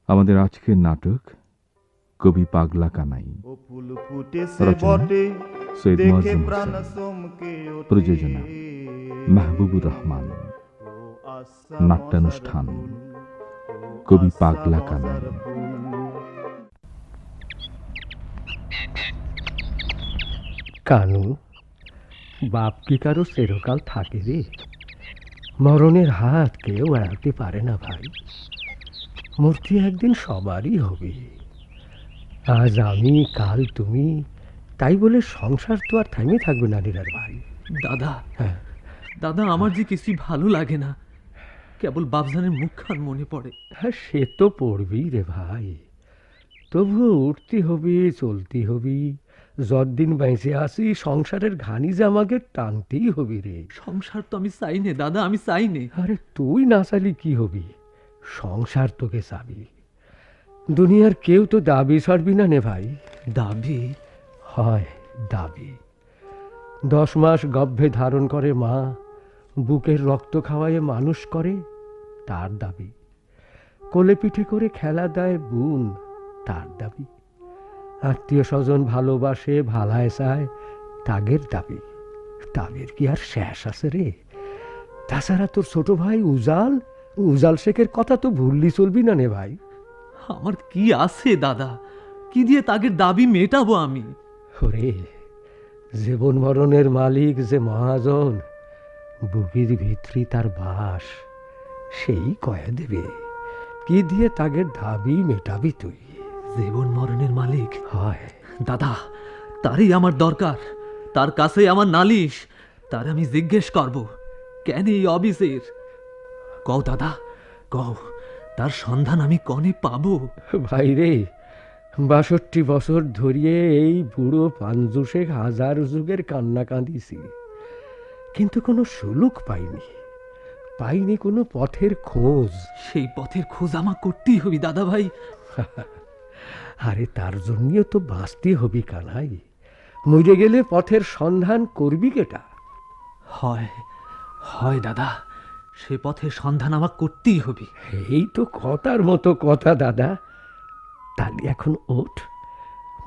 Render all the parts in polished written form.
আমাদের আজকের নাটক কবি পাগলা কানাই, রচনা সৈয়দ মুয়াজ্জম হোসেন, প্রযোজনা মাহবুবুর রহমান, নাট্যানুষ্ঠান কবি পাগলা কানাই। কানু, বাপ কি কারো চিরকাল থাকে রে? মরণের হাত কেউ এড়াতে পারে না ভাই। মূর্তি একদিন সবারই হবে। আজ আমি, কাল তুমি, তাই বলে সংসার তো আর থেমে থাকবে না নিরার ভাই। দাদা, হ্যাঁ, দাদা, আমার যে কিছুই ভালো লাগে না, কেবল বাবজানের মুখখান মনে পড়ে। হ্যাঁ, সে তো পড়বি রে ভাই। তবুও উঠতে হবে, চলতে হবে। যতদিন বেঁচে আসি সংসারের ঘানি যে আমাকে টানতেই হবে রে। সংসার তো আমি চাই নে দাদা, আমি চাই নে। আরে তুই না চাইলে কি হবি? সংসার তোকে চাবি। দুনিয়ার কেউ তো দাবি ছাড়বি না নে ভাই। দাবি? হয় দাবি। 10 মাস গর্ভে ধারণ করে মা, বুকের রক্ত খাওয়ায়ে মানুষ করে, তার দাবি। কোলে পিঠে করে খেলা দেয় বোন, তার দাবি। আত্মীয় স্বজন ভালোবাসে, ভালায় চায়, তাগের দাবি। তাগের কি আর শেষ আছে রে? তাছাড়া তোর ছোট ভাই উজাল শেখের কথা তো ভুললি চলবি না নে ভাই। আমার কি আছে দাদা? কি দিয়ে তাগের দাবি মেটাবো আমি? ওরে, জীবন মরণের মালিক যে মহাজন, বুকের ভিতরি তার বাস, সেই কয়ে দেবে। কি দিয়ে তাগের দাবি মেটাবি তুই? জীবন মরণের মালিক? হয় দাদা, তারই আমার দরকার। তার কাছে আমার নালিশ। তার আমি জিজ্ঞেস করব, কেন এই অবিসের? কও দাদা, কও, তার সন্ধান আমি কনে পাবো? ভাই রে, 62 বছর ধরিয়ে এই বুড়ো পাঞ্জু শেখ হাজার যুগের কান্না কাঁদিছি, কিন্তু কোনো সুলুক পাইনি কোনো পথের খোঁজ। সেই পথের খোঁজ আমার করতেই হবি দাদা ভাই। আরে তার জন্যই তো বাঁচতে হবি কানাই। মরে গেলে পথের সন্ধান করবি কেটা? হয়, হয় দাদা, সে পথের সন্ধান আমার করতেই হবি। এই তো কথার মতো কথা দাদা। তাহলে এখন ওঠ।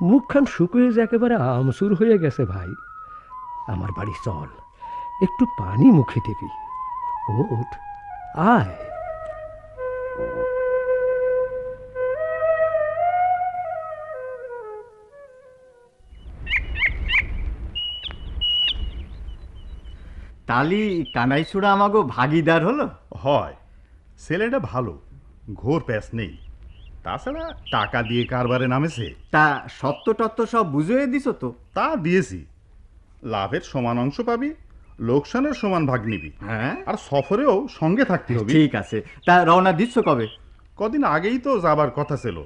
মুখখান শুকিয়ে যে একেবারে আমসুর হয়ে গেছে ভাই। আমার বাড়ি চল, একটু পানি মুখে দিবি। ওঠ, আয়। তালি কানাইছুড়া আমাগো ভাগিদার হলো। হয়, ছেলেটা ভালো, ঘোর প্যাস নেই। তাছাড়া টাকা দিয়ে কারবারে নামেছে। তা সত্য টত্য সব বুঝিয়ে দিছ তো? তা দিয়েছি। লাভের সমান অংশ পাবি, লোকসানের সমান ভাগ নিবি। হ্যাঁ, আর সফরেও সঙ্গে থাকতে হবে। ঠিক আছে। তা রওনা দিচ্ছ কবে? কদিন আগেই তো যাবার কথা ছিল,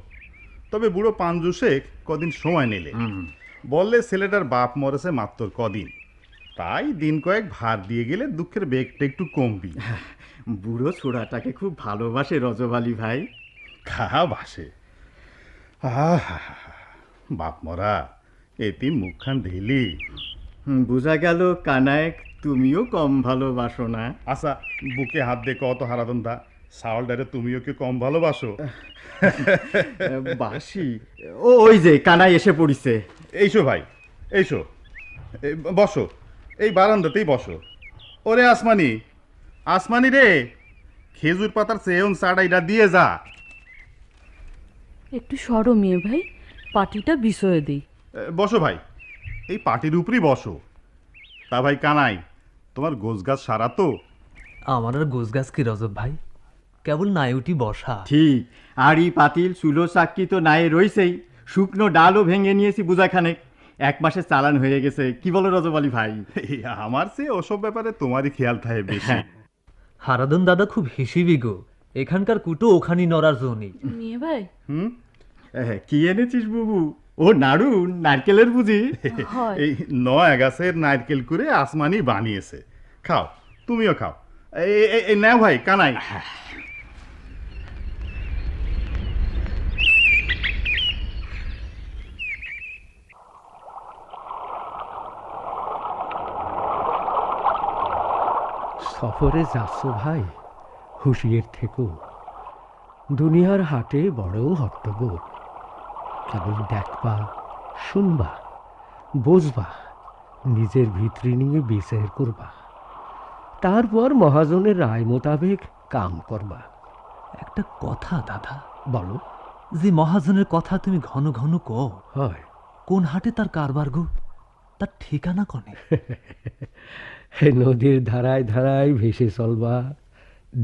তবে বুড়ো পাঞ্জু শেখ কদিন সময় নিলে। বললে ছেলেটার বাপ মরেছে মাত্র কদিন, তাই দিন কয়েক ভার দিয়ে গেলে দুঃখের বেগটা একটু কমবি। বুড়ো ছোড়াটাকে খুব ভালোবাসে রজবালি ভাই। তা বাসে। বাপ মরা এতিম মুখখান ঢেলি। বোঝা গেল কানায়েক তুমিও কম ভালোবাসো না। আচ্ছা, বুকে হাত দিয়ে কত হারাদন দা, সাওয়ালডারে তুমিও কি কম ভালোবাসো? বাসি। ওই যে কানাই এসে পড়িছে। এইসো ভাই, এইসো, বসো, এই বারান্দাতেই বসো। ওরে আসমানি, আসমানি রে, খেজুর পাতার চেয়ন চাড়াইটা দিয়ে যা। একটু সরো মেয়ে ভাই, পাটিটা বিষয়ে দিই। বসো ভাই, এই পাটির উপরই বসো। তা ভাই কানাই, তোমার গোছগাছ সারা তো? আমার আর গোছগাছ কি রজব ভাই, কেবল নায়ুটি বসা। ঠিক, আড়ি পাতিল চুলো চাক্কি তো নাই রইছেই। শুকনো ডালও ভেঙে নিয়েছি বুঝাখানেক। 1 মাসে চালান হয়ে গেছে। কি বলো রজবালি ভাই? আমার চেয়ে ওসব ব্যাপারে তোমারই খেয়াল থাকে বেশি। হারাদন দাদা খুব হিসিবি গো, এখানকার কুটো ওখানি নড়ার জন্যই। মেয়ে ভাই, কি এনেছিস বুবু? ও নাড়ু, নারকেলের বুঝি? হয়। এই 9 গাছের নারকেল করে আসমানি বানিয়েছে। খাও, তুমিও খাও। এই নাও ভাই কানাই। সফরে যাচ্ছ ভাই, হুঁশিয়ার থেকো। দুনিয়ার হাটে বড় হট্টগোল, কেবল দেখবা, শুনবা, বুঝবা, নিজের ভিতরি নিয়ে বিচার করবা, তারপর মহাজনের রায় মোতাবেক কাম করবা। একটা কথা দাদা, বলো। যে মহাজনের কথা তুমি ঘন ঘন কও, হয় কোন হাটে তার কারবার গো? তার ঠিকানা কনে? নদীর ধারায় ধারায় ভেসে চলবা,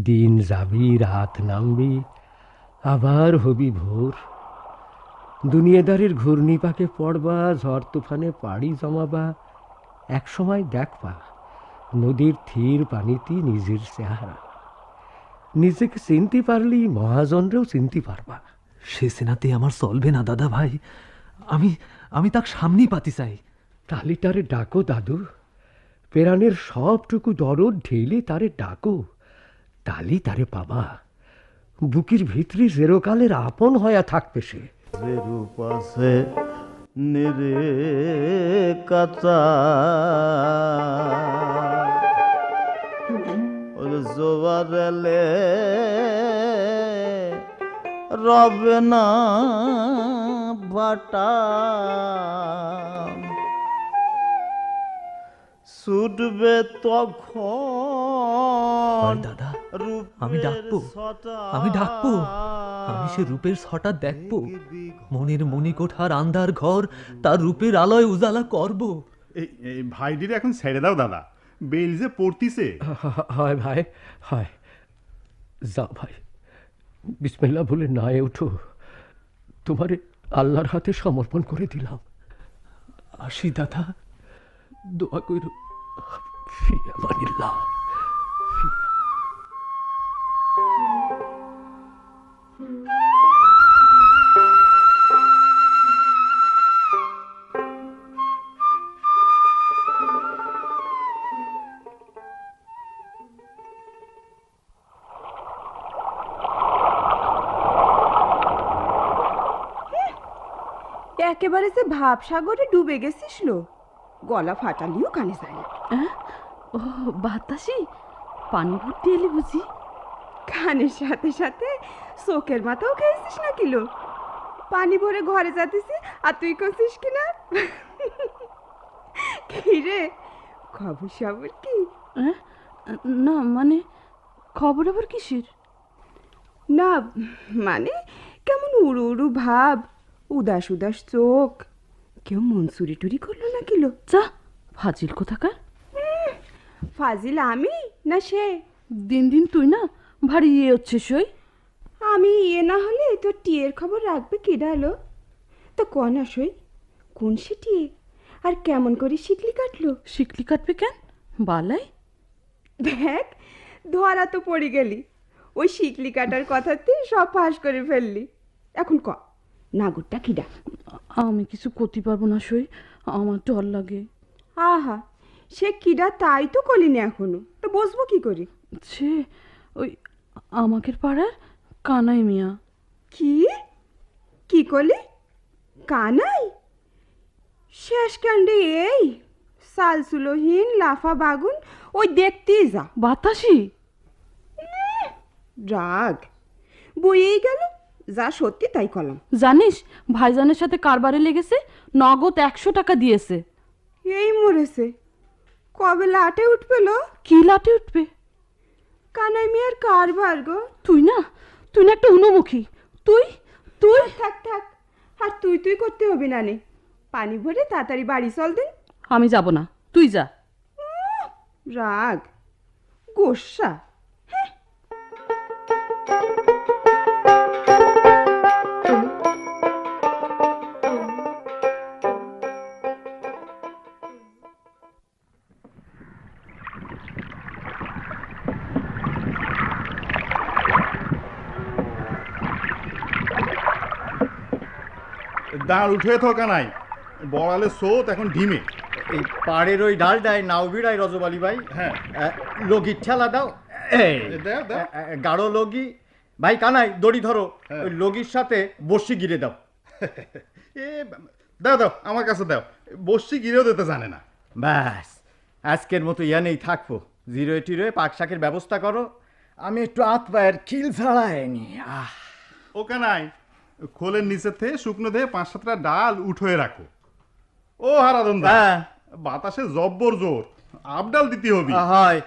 দিন যাবি, রাত নামবি, আবার হবি ভোর। দুনিয়াদারির ঘূর্ণিপাকে পড়বা, ঝড় তুফানে পাড়ি জমাবা, এক সময় দেখবা নদীর থির পানিতে নিজের চেহারা। নিজেকে চিনতে পারলি মহাজনরেও চিনতে পারবা। সে সেনাতে আমার চলবে না দাদা ভাই, আমি আমি তাক সামনেই পাতি চাই। তালি তারে ডাকো দাদু, পেরানের সবটুকু দরদ ঢেলে তারে ডাকো, তালি তারে পাবা। বুকের ভিতরে জেরোকালের আপন হয়া থাকবে সে। পাশে নিরে কাঁচা জোয়ারেলে রবে না বাটা ছুটবে তখন দাদা, আমি ডাকবো, আমি ডাকবো, আমি সে রূপের ছটা দেখবো। মনের মণিকোঠার আন্ধার ঘর তার রূপের আলোয় উজালা করব। এই ভাইটির এখন ছেড়ে দাও দাদা, বেল যে পড়তিছে। হয় ভাই, হয়। যাও ভাই, বিসমিল্লাহ বলে নায়ে উঠো, তোমারে আল্লাহর হাতে সমর্পণ করে দিলাম। আসি দাদা, দোয়া কইরো। ফি আমানিল্লাহ। একেবারে সে ভাবসাগরে ডুবে গেছিস লো, গলা ফাটালিও কানে যায় না। ও বাতাসি, পানি ভর্তি এলি বুঝি? কানের সাথে সাথে চোখের মাথাও খেয়েছিস না কিলো? পানি ভরে ঘরে যাতিস আর তুই করছিস কিনা? কি রে, খবর সবর কি? না মানে খবর আবার কিসের? না মানে কেমন উড়ু উড়ু ভাব, উদাস উদাস চোখ। কেউ মন চুরি টুরি করলো না কিলো? যা ফাজিল কোথাকার। ফাজিল আমি না সে? দিন দিন তুই না ভারী ইয়ে হচ্ছে সই। আমি ইয়ে না হলে তোর টিয়ের খবর রাখবে কি ডালো? তো কনা সই, কোন সে টিয়ে আর কেমন করে শিকলি কাটলো? শিকলি কাটবে কেন বালাই? দেখ, ধরা তো পড়ে গেলি, ওই শিকলি কাটার কথাতে সব ফাঁস করে ফেললি। এখন ক, নাগরটা কিডা? আমি কিছু করতে পারবো না সই, আমার ডর লাগে। আহা, সে কিডা তাই তো কলিনি এখনো, তো বসবো কি করি? সে ওই আমাদের পাড়ার কানাই মিয়া। কি কি করলি? কানাই? শেষ কাণ্ডে এই সালসুলোহীন লাফা বাগুন, ওই দেখতেই যা। বাতাসি রাগ বইয়েই গেল, যা সত্যি তাই কলাম। জানিস ভাইজানের সাথে কারবারে লেগেছে, নগদ 100 টাকা দিয়েছে। এই মরেছে, কবে লাটে উঠবেল? কি লাটে উঠবে? কানাই মিয়ার কারবার গো। তুই না একটা উনমুখী। তুই তুই থাক থাক, আর তুই তুই করতে হবে না নে, পানি ভরে তাড়াতাড়ি বাড়ি চল দেন। আমি যাব না, তুই যা। রাগ গোসা। দাঁড় উঠে থাকা নাই, বড়ালে স্রোত এখন ঢিমে। এই পাড়ের ওই ডালটায় নাও বিড়াই রজবালি ভাই। হ্যাঁ, লগির ঠেলা দাও। এই দাও দাও। গাঢ় লগি ভাই, কানাই দড়ি ধরো, হ্যাঁ। ওই লগির সাথে বর্ষি গিরে দাও। এ দাও দাও, আমার কাছে দাও। বসছি গিরেও দিতে জানে না। ব্যাস, আজকের মতো ইয়ানেই থাকবো। জিরোয় টিরোয় পাক শাকের ব্যবস্থা করো, আমি একটু হাত পায়ের খিল ছাড়াই নি। ওকে নাই, খোলের নিচে থেকে শুকনো দিয়ে 5-7টা ডাল উঠোয় রাখো। ও হারাধন দা, হ্যাঁ বাতাসে জব্বর জোর, আবডাল দিতে হবে। হয়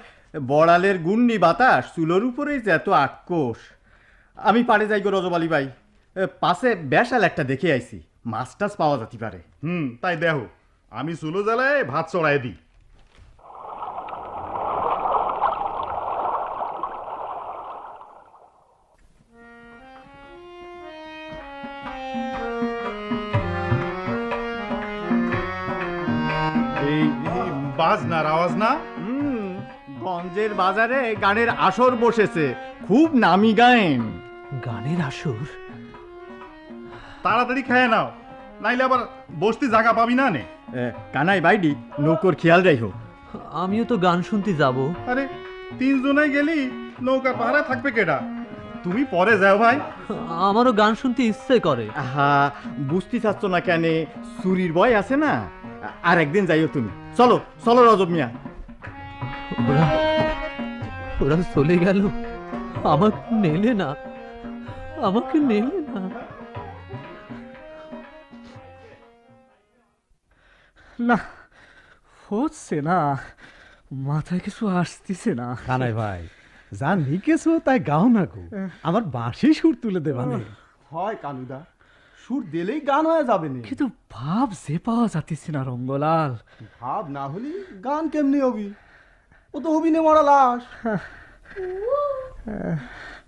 বড়ালের গুন্ডি বাতাস চুলোর উপরে যে এত আক্রোশ। আমি পারে যাই গো রজব আলী ভাই, পাশে বেশাল একটা দেখে আইছি, মাছ টাছ পাওয়া যেতে পারে। তাই দেখো, আমি চুলো জ্বালায় ভাত চড়াই দিই। এই বাজনার আওয়াজ না? গঞ্জের বাজারে গানের আসর বসেছে, খুব নামি গায়েন। গানের আসর? তাড়াতাড়ি খেয়ে নাও, নাইলে আবার বসতি জায়গা পাবি না নে। কানাই বাইডি, নৌকোর খেয়াল রাখো। আমিও তো গান শুনতে যাব। আরে 3 জনে গেলি নৌকা পাহারা থাকবে কেডা? তুমি পরে যাও ভাই। আমারও গান শুনতে ইচ্ছে করে। হ্যাঁ, বুঝতে চাচ্ছ না কেন? চুরির ভয় আছে না? আর একদিন যাইও তুমি। চলো চলো রজব মিয়া। ওরা ওরা চলে গেল, আমাকে নেলে না, আমাকে নেলে না। না, হচ্ছে না, মাথায় কিছু আসতেছে না। কানাই ভাই, যা নিকেছো তাই গাও না গো, আমার বাঁশি সুর তুলে দেবা না। হয় কানুদা, সুর দিলেই গান হয়ে যাবে না। কিন্তু ভাব যে পাওয়া যাচ্ছে না রঙ্গলাল। ভাব না হলি গান কেমনি হবি? ও তো হবি নে মরা লাশ।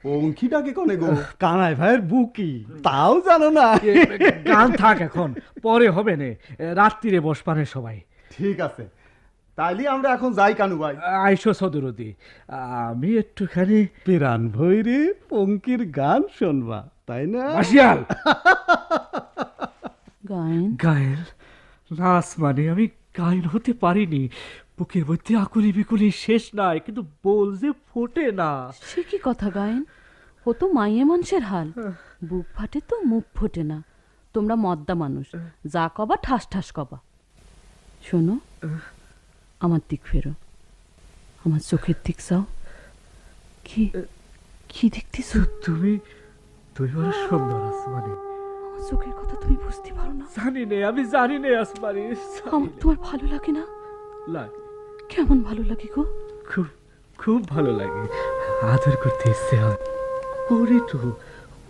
পঙ্খিটাকে কনে গো? কানাই ভাইয়ের বুকি, তাও জানো না? গান থাক এখন, পরে হবে নে, রাত্রিরে বসপানে সবাই। ঠিক আছে, তাইলে আমরা এখন যাই কানু ভাই। আইসো সদরদি, আমি একটুখানি পিরান ভৈরে পঙ্কির গান শুনবা, তাই না? বাসিয়াল গায়েন গায়েল নাচ মানে আমি গায়ন হতে পারিনি। বুকের মধ্যে আকুলি বিকুলি শেষ নাই, কিন্তু বল যে ফোটে না। সে কি কথা গায়েন? ও তো মাইয়ে মানুষের হাল, বুক ফাটে তো মুখ ফোটে না। তোমরা মদ্দা মানুষ, যা কবা ঠাস ঠাস কবা। শোনো, আমার দিক ফেরো, আমার চোখের দিক চাও। কি কি দেখতেছো? তুমি বড় সুন্দর আসমানি। আমার চোখের কথা তুমি বুঝতে পারো না। জানি নে, আমি জানি নে আসমানি। আমার তোমার ভালো লাগে না? লাগে। কেমন ভালো লাগে গো? খুব খুব ভালো লাগে, আদর করতে ইচ্ছে হয়। করি তো,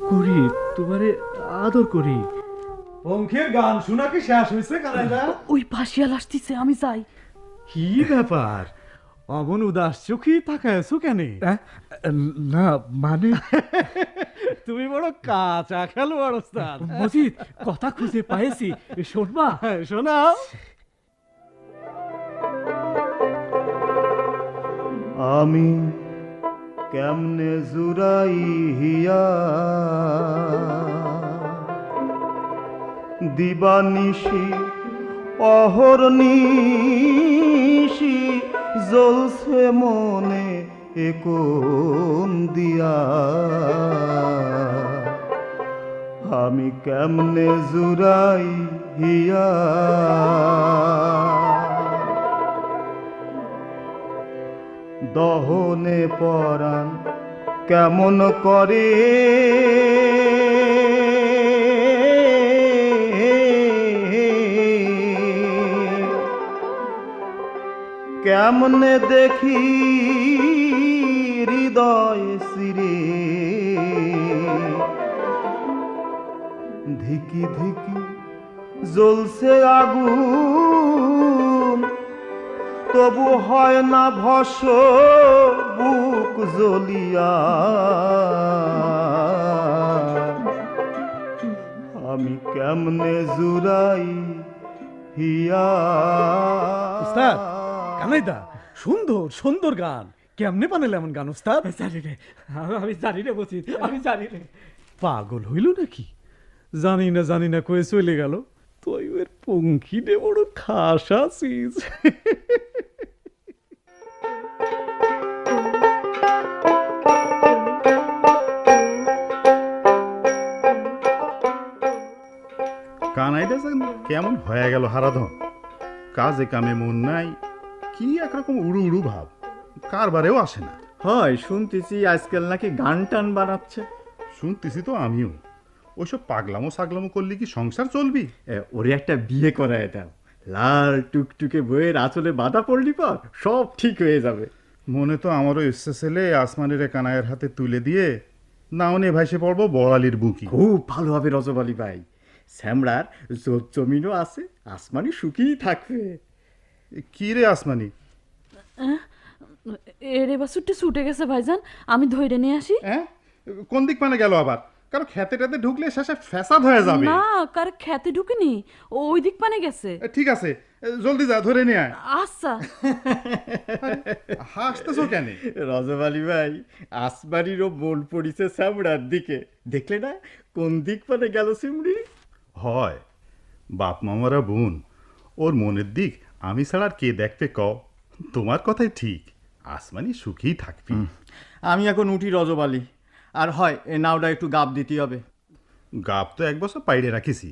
করি, তোমারে আদর করি। পঙ্কির গান শোনা কি শেষ হয়েছে কানাই দা? ওই বাসিয়াল আসতেছে, আমি যাই। কি ব্যাপার, অমন উদাস চোখে তাকায়ছো কেন? না মানে তুমি বড় কাঁচা খেলোয়াড় ওস্তাদ। মজিদ, কথা খুঁজে পাইছি, শোনবা? শোনাও। আমি কেমনে জুরাই হিয়া দিবানিশি অহর্নিশি জ্বলছে মনে একন দিয়া। আমি কেমনে জুরাই হিয়া দহনে পরাণ কেমন করে কেমনে দেখি হৃদয় সিরে ধিকি ধিকি জ্বলছে আগুন, তবু হয় না ভস বুক জ্বলিয়া। আমি কেমনে জুরাই হিয়া। উস্তাদ, কানাই দা, সুন্দর সুন্দর গান, কেমনে বানালে এমন গান উস্তাদ? জানি রে, আমি জানি রে মজিদ, আমি জানি রে। পাগল হইল নাকি? জানি না কয়ে চলে গেল। তুই ওর পঙ্খি দে বড় খাস আছিস। কানাইটা কেমন হয়ে গেল হারাধন, কাজে কামে মন নাই, কি একরকম উড়ু উড়ু ভাব, কারবারেও আসে না। হয় শুনতেছি আজকাল নাকি গান টান বানাচ্ছে। শুনতেছি তো আমিও। ওইসব পাগলামো সাগলামো করলে কি সংসার চলবি? ওরে একটা বিয়ে করায় দাও, লাল টুকটুকে বইয়ের আঁচলে বাধা পড়লি পর সব ঠিক হয়ে যাবে। মনে তো আমারও ইচ্ছে ছেলে আসমানের কানাইয়ের হাতে তুলে দিয়ে নাওনে ভাইসে পড়বো বড়ালির বুকি। খুব ভালো হবে রজবালি ভাই, শ্যামড়ার জমিনও আছে, আসমানি সুখী থাকবে। কি রে আসমানি? এর এবার ছুটে গেছে ভাইজান, আমি ধরে নিয়ে আসি। হ্যাঁ, কোন দিক মানে গেল আবার? কারো খেতে টেতে ঢুকলে শেষে ফ্যাসাদ হয়ে যাবে। না, কার খেতে ঢুকেনি, ওই দিক পানে গেছে। ঠিক আছে, জলদি যা, ধরে নিয়ে আয়। আচ্ছা। হাসতেছো কেন রজবালি ভাই? আসমানিরও মন পড়িছে শ্যামড়ার দিকে, দেখলে না কোন দিক পানে গেল সিমড়ি? হয়, বাপ মামারা বোন, ওর মনের দিক আমি ছাড়া আর কে দেখবে কও? তোমার কথাই ঠিক, আসমানি সুখেই থাকবি। আমি এখন উঠি রজবালি, আর হয় এ নাওটা একটু গাব দিতে হবে। গাব তো 1 বছর পাইড়ে রাখিছি,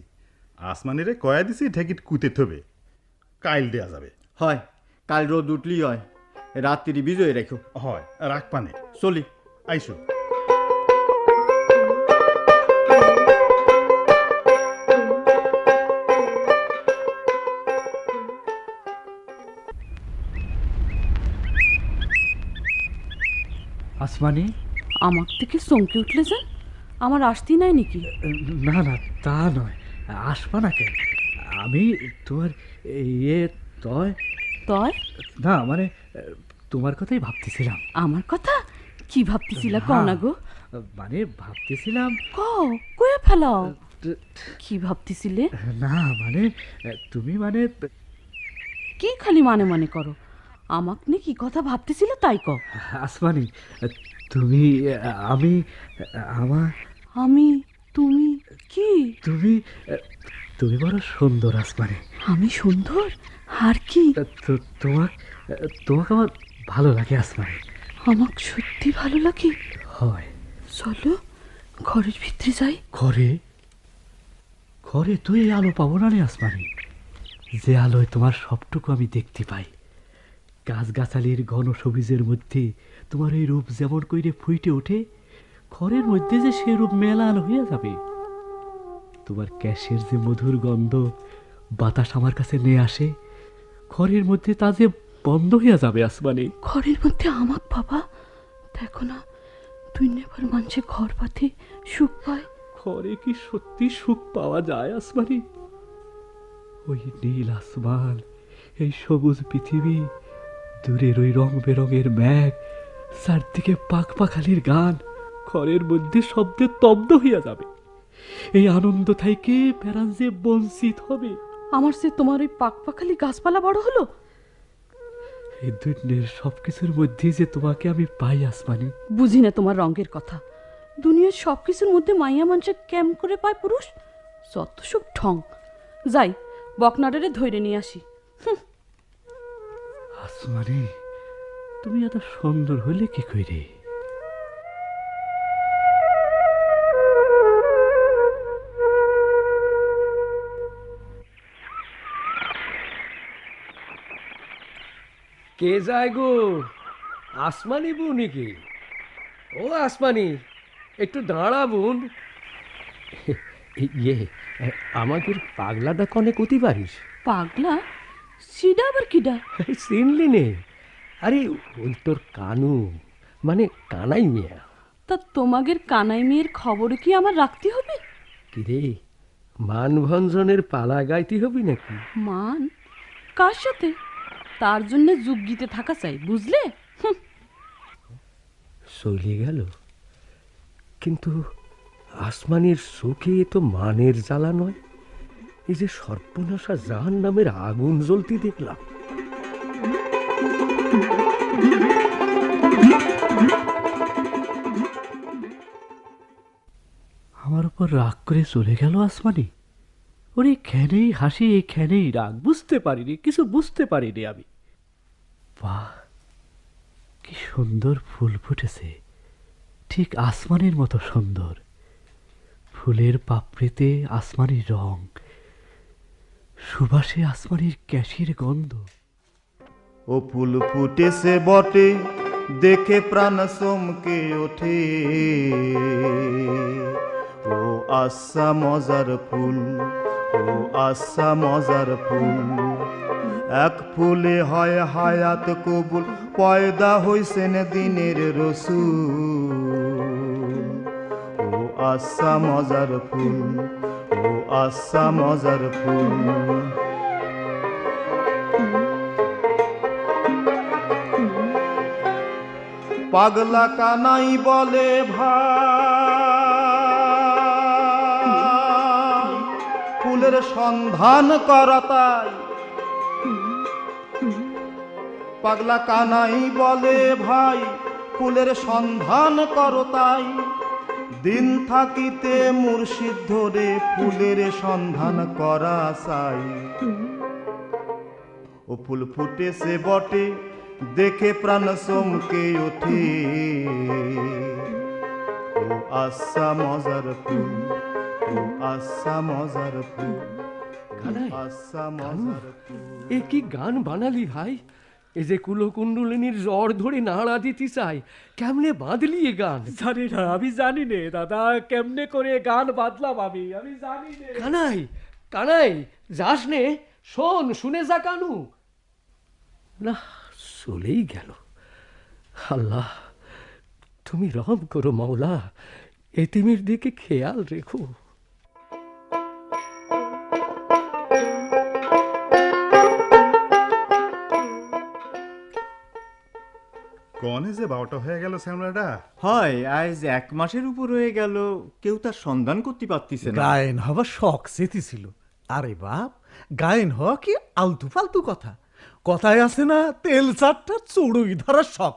আসমানিরে কয়া দিছি ঢেকিট কুতে থবে, কাইল দেয়া যাবে। হয়, কাল রোদ উঠলেই হয়, রাত্রি বিজয় রেখো। হয়, রাখ পানে চলি। আইসো। আসমানি, আমার থেকে চমকে উঠলে যে, আমার আসতেই নাই নাকি? না না, তা নয়, আসবা না কেন? আমি তোমার ইয়ে তয় তয় না মানে তোমার কথাই ভাবতেছিলাম। আমার কথা কি ভাবতেছিলা কও না গো? মানে ভাবতেছিলাম কয়ে ফেলাও, কি ভাবতেছিলে? না মানে তুমি মানে কি খালি মানে মানে করো, আমাকে নিয়ে কি কথা ভাবতেছিলে তাই কও। আসমানি, তুমি আমি আমি তুমি কি? তুমি বড় সুন্দর আসমানি। আমি সুন্দর? আর কি? তোমাকে আমার ভালো লাগে আসমানি। আমাকে সত্যি ভালো লাগে? হয়। চলো ঘরের ভিতরে যাই। ঘরে তো এই আলো পাবো না রে আসমানি, যে আলোয় তোমার সবটুকু আমি দেখতে পাই। গাছগাছালির ঘন সবুজের মধ্যে তোমার এই রূপ যেমন কইরে ফুটে ওঠে, ঘরের মধ্যে যে সে রূপ মেলান হইয়া যাবে। তোমার ক্যাশের যে মধুর গন্ধ বাতাস আমার কাছে নিয়ে আসে, ঘরের মধ্যে তা যে বন্ধ হইয়া যাবে আসমানি। ঘরের মধ্যে আমাক বাবা, দেখো না তুই নেবার মানুষে ঘর পাতে সুখ পায়। ঘরে কি সত্যি সুখ পাওয়া যায় আসমানি? ওই নীল আসমান, এই সবুজ পৃথিবী, দূরের ওই রং বেরঙের মেঘ, চারদিকে পাখালির গান, ঘরের মধ্যে শব্দে স্তব্ধ হইয়া যাবে। এই আনন্দ থাইকে প্যারান যে বঞ্চিত হবে। আমার সে তোমার ওই পাখালি গাছপালা বড় হলো। এই দুনিয়ার সবকিছুর মধ্যে যে তোমাকে আমি পাই আসমানি। বুঝি না তোমার রঙের কথা। দুনিয়ার সবকিছুর মধ্যে মাইয়া মানুষের কেম করে পায় পুরুষ? যত সব ঠং। যাই বকনাডারে ধরে নিয়ে আসি। আসমানি, তুমি এত সুন্দর হইলে কি কইরে? কে যায় গো? আসমানি বউ নাকি? ও আসমানি, একটু দাঁড়া বোন। ইয়ে, আমাকে পাগলাটা কনে কতি পারিস? পাগলা? সিডা আবার কিডা? চিনলি নে? আরে ওই তোর কানু, মানে কানাই মিয়া। তা তোমাদের কানাই মেয়ের খবর কি আমার রাখতে হবে? কিরে, মানভঞ্জনের পালা গাইতে হবি নাকি? মান? কার সাথে? তার জন্য যুগ গীতে থাকা চাই, বুঝলে? চলে গেল, কিন্তু আসমানির চোখে তো মানের জ্বালা নয়, এই যে সর্বনাশা জাহান্নামের আগুন জ্বলতে দেখলাম। আমার উপর রাগ করে চলে গেল আসমানি। ওরে এখানেই হাসি, এখানেই রাগ, বুঝতে পারিনি, কিছু বুঝতে পারিনি আমি। বাহ, কি সুন্দর ফুল ফুটেছে, ঠিক আসমানের মতো সুন্দর। ফুলের পাপড়িতে আসমানি রং, সুবাসে আসমানির ক্যাশির গন্ধ। ও ফুল ফুটেছে বটে, দেখে প্রাণ চমকে ওঠে। আচ্ছা মজার ফুল, ও আচ্ছা মজার ফুল, এক ফুলে হয় হায়াত কবুল, পয়দা হইছেন দিনের রসুল। ও আচ্ছা মজার ফুল, ও আচ্ছা মজার ফুল। পাগলা কানাই বলে ভাই, ফুলের সন্ধান করা তাই। পাগলা কানাই বলে ভাই, ফুলের সন্ধান করো তাই। দিন থাকিতে মুর্শিদ ধরে ফুলের সন্ধান করা চাই। ও ফুল ফুটেছে বটে, দেখে প্রাণ চমকে ওঠে। ও আচ্ছা মজার ফুল, ও আচ্ছা মজার ফুল, কানাই, আচ্ছা মজার ফুল। এ কি গান বানালি ভাই? এ যে কুলকুণ্ডলিনীর জ্বর ধরে নাড়া দিতে চাই, কেমনে বাঁধলি এ গান? জানি না, আমি জানি নে দাদা, কেমনে করে গান বাঁধলাম আমি জানি নে। কানাই, কানাই, যাস নে, শোন, শুনে যা কানু। না, চলেই গেল। আল্লাহ, তুমি রহম করো মাওলা, এতিমের দিকে খেয়াল রেখো। কনে যে 12টা হয়ে গেল শ্যামলাটা। হয়, আজ 1 মাসের উপর হয়ে গেল, কেউ তার সন্ধান করতে পারতিছে না। গায়েন হওয়ার শখ চেতেছিল। আরে বাপ, গায়েন হওয়া কি আলতু ফালতু কথা? কথায় আছে না, তেল চারটা চড়ুই ধরার শখ।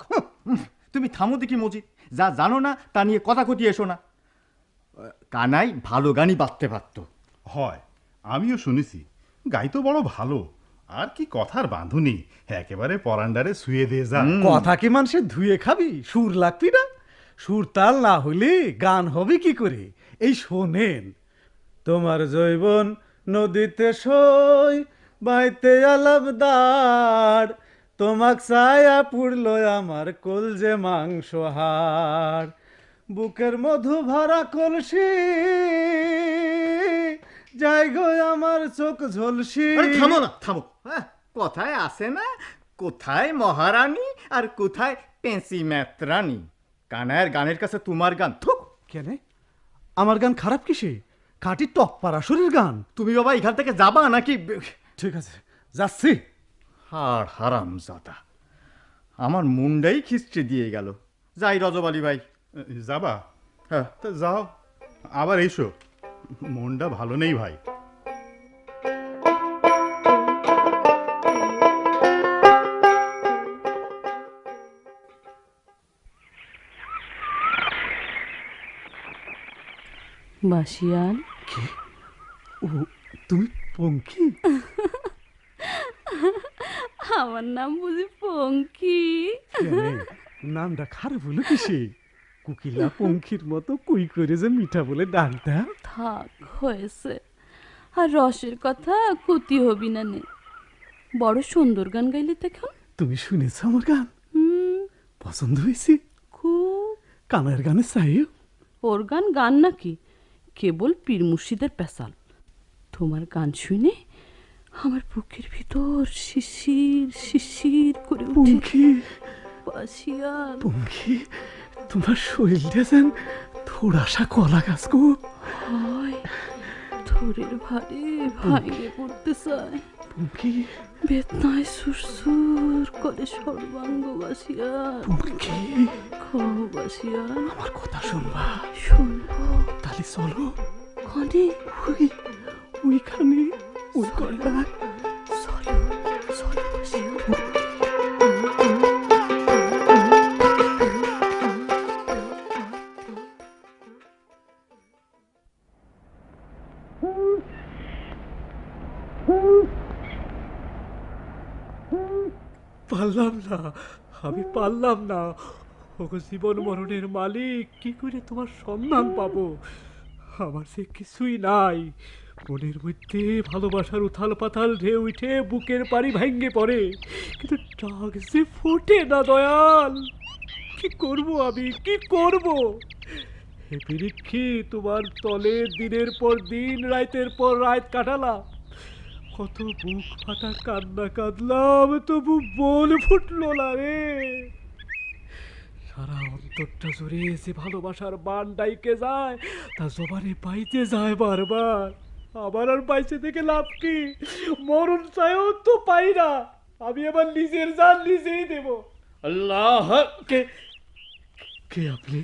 তুমি থামো দেখি মজিদ, যা জানো না তা নিয়ে কথা কতি এসো না। কানাই ভালো গানই বাজতে পারত। হয়, আমিও শুনেছি, গাই তো বড় ভালো। আর কি কথার বাঁধুনি, একেবারে পরান্ডারে শুয়ে দিয়ে যা। কথা কি মানুষের ধুয়ে খাবি? সুর লাগতি না? সুর তাল না হলে গান হবে কি করে? এই শোনেন, তোমার জৈবন নদীতে সই বাইতে আলাপদার, তোমাক ছায়া পুড়ল আমার কলজে মাংস হাড়, বুকের মধু ভরা কলসি যাই গো আমার চোখ ঝলসি। থামো না, থামো। কথায় আছে না, কোথায় মহারানী আর কোথায় পেঁচি ম্যাত্রানী। কানাইয়ের গানের কাছে তোমার গান থুক। কেন আমার গান খারাপ কিসে? খাঁটি টক পারাসুরের গান। তুমি বাবা এখান থেকে যাবা নাকি? ঠিক আছে, যাচ্ছি। হার হারাম জাদা, আমার মুন্ডাই খিস্টে দিয়ে গেল। যাই রজব আলী ভাই। যাবা? হ্যাঁ, তা যাও, আবার এসো। মনটা ভালো নেই ভাই। বাসিয়ান, ও তুমি পঙ্কি? আমার নাম বুঝি পঙ্কি? নামটা খারাপ হলো কিসে? কুকিলা পঙ্খির মতো কুই করে যে মিঠা বলে ডাকটা। থাক, হয়েছে। আর রসের কথা ক্ষতি হবি না নে। বড় সুন্দর গান গাইলি তখন। তুমি শুনেছ আমার গান? পছন্দ হয়েছে খুব। কানের গানে চাই। ওর গান গান নাকি, কেবল পীর মুর্শিদের পেশাল। তোমার গান শুনে আমার বুকের ভিতর শিশির শিশির করে পঙ্খি। বাসিয়ান পঙ্খি, তোমার শরীরটা যেন থোড়াসা কলা গাছ গো। হয়, থরের ভারে ভাঙে পড়তে চায়। পঙ্খি, বেদনায় সুরসুর করে সর্বাঙ্গ। বাসিয়ান পঙ্খি, বাসিয়ান, আমার কথা শুনবা? শুনবো। তাহলে চলো। কনে? ওইখানে, ওই কয়লায়। চলো চলো বাসিয়ান। পারলাম না, আমি পারলাম না। ওগো জীবন মরণের মালিক, কি করে তোমার সন্ধান পাবো? আমার সে কিছুই নাই। মনের মধ্যে ভালোবাসার উথাল পাতাল ঢেউ উঠে বুকের পাড়ি ভাঙ্গে পড়ে, কিন্তু ডাক যে ফোটে না দয়াল। কি করব আমি, কি করব? হে বিরিক্ষি, তোমার তলে দিনের পর দিন রাতের পর রাত কাটালাম, কত বুক ফাটা কান্না কাঁদলাম, তবু বল ফুটলো না রে। সারা অন্তরটা জুড়ে যে ভালোবাসার বান ডাইকে যায়, তা জবানে পাইতে যায় বারবার। আবার আর পাইছে থেকে লাভ কি? মরণ চাইও তো পাই না, আমি আবার নিজের জান নিজেই দেব। আল্লাহ, কে কে আপনি?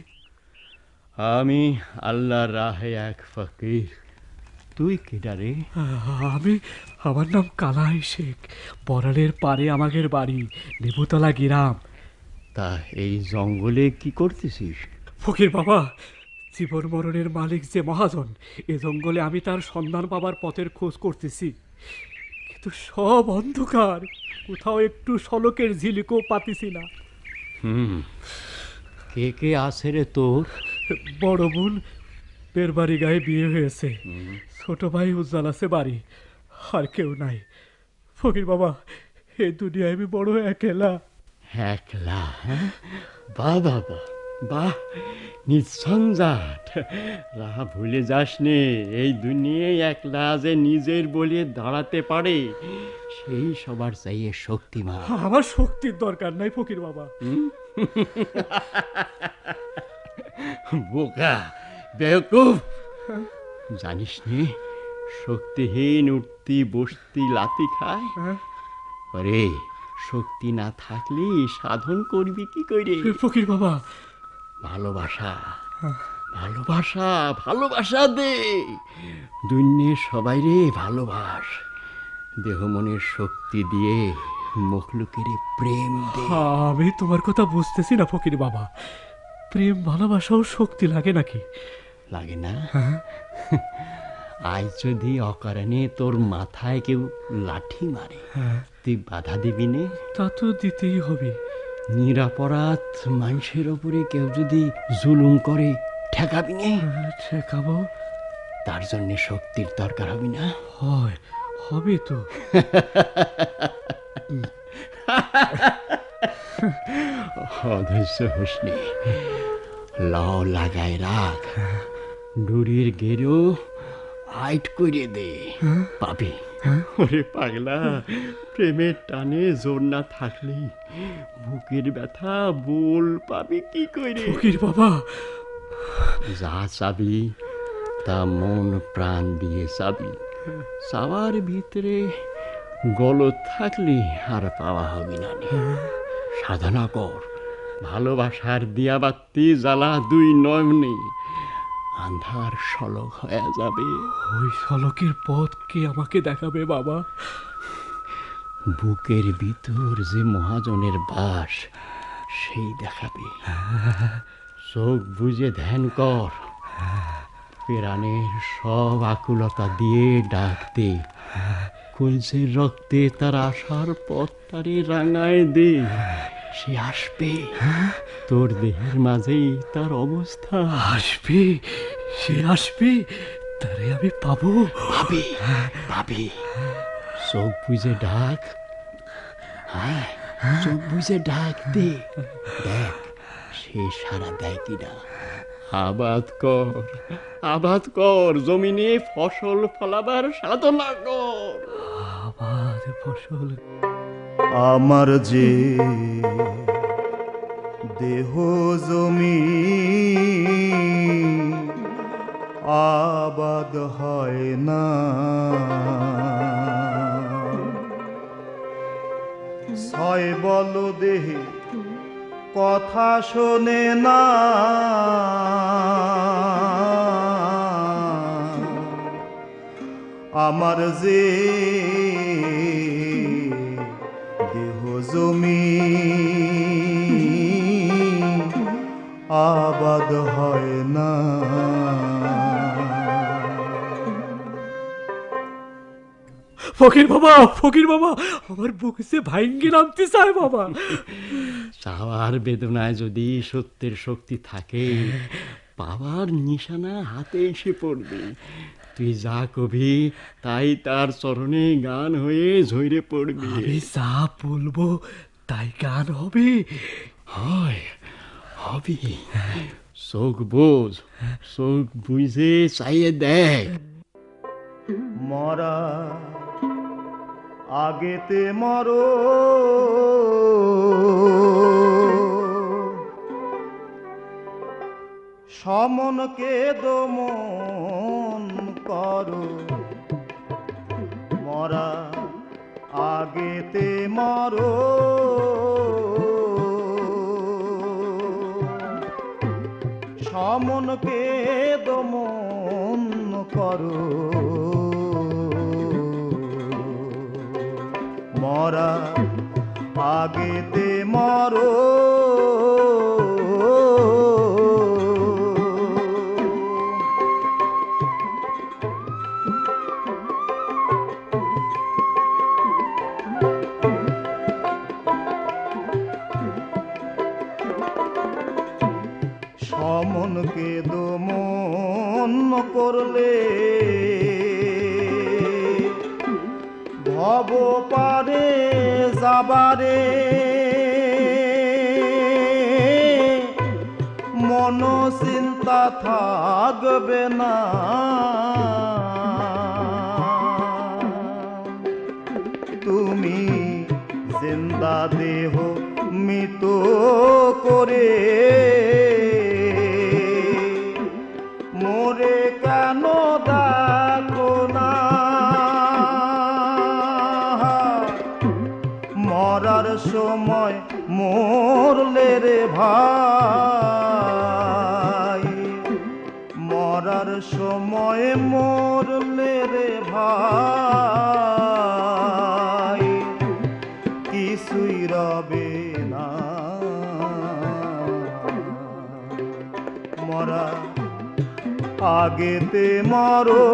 আমি আল্লাহর রাহে এক ফকির। তুই কেডা রে? আমার নাম কালাই শেখ, বড়ালের পারে আমাদের বাড়ি, লেবুতলা গ্রাম। তা এই জঙ্গলে কি করতেছিস? ফকির বাবা, জীবন মরণের মালিক যে মহাজন, এ জঙ্গলে আমি তার সন্ধান পাবার পথের খোঁজ করতেছি, কিন্তু সব অন্ধকার, কোথাও একটু সলকের ঝিলিকও পাতিছি না। কে কে আছে রে তোর? বড় বোন বেরবাড়ি গায়ে বিয়ে হয়েছে, ছোট ভাই উজ্জ্বল আছে বাড়ি, আর কেউ নাই। ফকির বাবা, এই দুনিয়ায় আমি বড় একলা। একলা? বাহ বাবা বাহ, নিঃসঞ্জাট। রাহা ভুলে যাস নে, এই দুনিয়ায় একলা যে নিজের বলে দাঁড়াতে পারে, সেই সবার চাইয়ে শক্তিমান। আমার শক্তির দরকার নাই ফকির বাবা। বোকা, বেকুব, জানিস নি শক্তিহীন উঠতি বসতি লাথি খায়? আরে শক্তি না থাকলে সাধন করবি কি করে? ফকির বাবা, ভালোবাসা, ভালোবাসা, ভালোবাসা দে। দুনিয়ার সবাই রে ভালোবাস, দেহ মনের শক্তি দিয়ে মখলুকের প্রেম দে। আমি তোমার কথা বুঝতেছি না ফকির বাবা, প্রেম ভালোবাসাও শক্তি লাগে নাকি? লাগে না? আজ যদি অকারণে তোর মাথায় কেউ লাঠি মারে, তুই বাধা দিবি নে? তা তো দিতেই হবে। নিরাপরাধ মানুষের ওপরে কেউ যদি জুলুম করে, ঠেকাবি নে? ঠেকাবো। তার জন্য শক্তির দরকার হবে না? হয়, হবে তো। অধৈর্য হোসনি, লাও লাগায় রাখ, ডুরির গেরো আইট করে দে, পাবি। ওরে পাগলা, প্রেমের টানে জোর না থাকলে বুকের ব্যথা বল পাবি কি করে? ফকির বাবা, যা চাবি তা মন প্রাণ দিয়ে চাবি, চাওয়ার ভিতরে গলত থাকলে আর পাওয়া হবে না। সাধনা কর, ভালোবাসার দিয়াবাতি জ্বালা দুই নয়নে, আন্ধার সলক হয়ে যাবে। ওই সলকের পথ কে আমাকে দেখাবে বাবা? বুকের ভিতর যে মহাজনের বাস, সেই দেখাবে। চোখ বুঝে ধ্যান কর, প্রাণের সব আকুলতা দিয়ে ডাক দে, কলসের রক্তে তার আসার পথটারে রাঙায় দে। সে আসবে, তোর দেহের মাঝেই তার অবস্থা। আসবে, সে আসবে, তারে আমি পাবো। ভাবি ভাবি, চোখ বুঝে ডাক, হ্যাঁ চোখ বুঝে ডাক দে, দেখ সে সারা দেয় কিনা। আবাদ কর, আবাদ কর, জমিনে ফসল ফলাবার সাধনা কর। আবাদ ফসল। আমার যে দেহ জমি আবাদ হয় না, ছয় বল দেহে কথা শোনে না, আমার যে দেহ জমি আবাদ হয় না। ফকির বাবা, ফকির বাবা, আমার বুকে সে ভাইঙ্গি নামতে চায় বাবা। চাওয়ার বেদনায় যদি সত্যের শক্তি থাকে, পাওয়ার নিশানা হাতে এসে পড়বে। তুই যা কবি তাই তার চরণে গান হয়ে ঝরে পড়বে। আমি যা বলবো তাই গান হবে। হয়, হবে। চোখ বোঝ, চোখ বুঝে চাইয়ে দেখ। মরা আগেতে মরো, সমনকে দমন করো। মরা আগেতে মরো, সমনকে দমন করো। মরা আগেতে মরো। সমনকে দমন করলে ভব পারে যাবারে। মন চিন্তা থাকবে না, তুমি জিন্দা দেহ মৃত করে মোরে কেন দেখো না। মরার সময় মরলে রে ভাই, মরার সময় মরলে রে ভাই, কিছুই রবে না। মরা আগেতে মরো।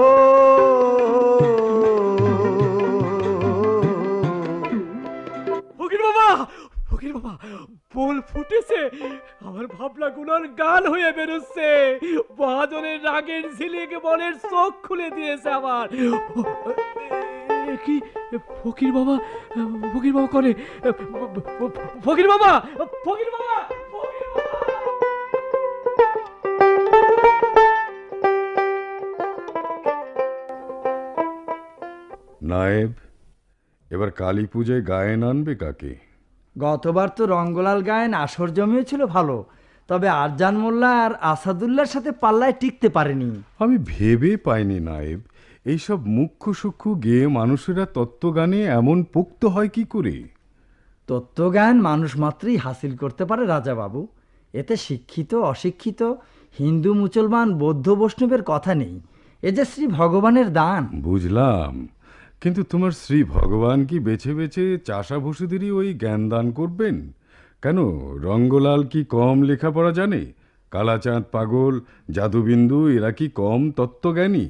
ফকির বাবা, ফকির বাবা, বল ফুটেছে, আমার ভাবনা গুলোর গান হয়ে বেরোচ্ছে। বাজনের রাগের ঝিলিকে বলের চোখ খুলে দিয়েছে আমার। কি ফকির বাবা, ফকির বাবা করে, ফকির বাবা, ফকির বাবা, ফকির বাবা। নায়েব, এবার কালী পূজায় গায়েন আনবে কাকে? গতবার তো রঙ্গলাল গায়েন আসর জমিয়েছিল ভালো, তবে আরজান মোল্লা আর আসাদুল্লাহর সাথে পাল্লায় টিকতে পারেনি। আমি ভেবে পাইনি নায়েব, এইসব মুখ্য সূক্ষ্ম গেয়ে মানুষেরা তত্ত্বগানে এমন পোক্ত হয় কি করে? তত্ত্বজ্ঞান মানুষ মাত্রই হাসিল করতে পারে রাজাবাবু, এতে শিক্ষিত অশিক্ষিত, হিন্দু মুসলমান বৌদ্ধ বৈষ্ণবের কথা নেই, এ যে শ্রী ভগবানের দান। বুঝলাম, কিন্তু তোমার শ্রী ভগবান কি বেছে বেছে চাষা ভুষুদেরই ওই জ্ঞান দান করবেন? কেন, রঙ্গলাল কি কম লেখাপড়া জানে? কালাচাঁদ পাগল, জাদুবিন্দু এরা কি কম তত্ত্বজ্ঞানী?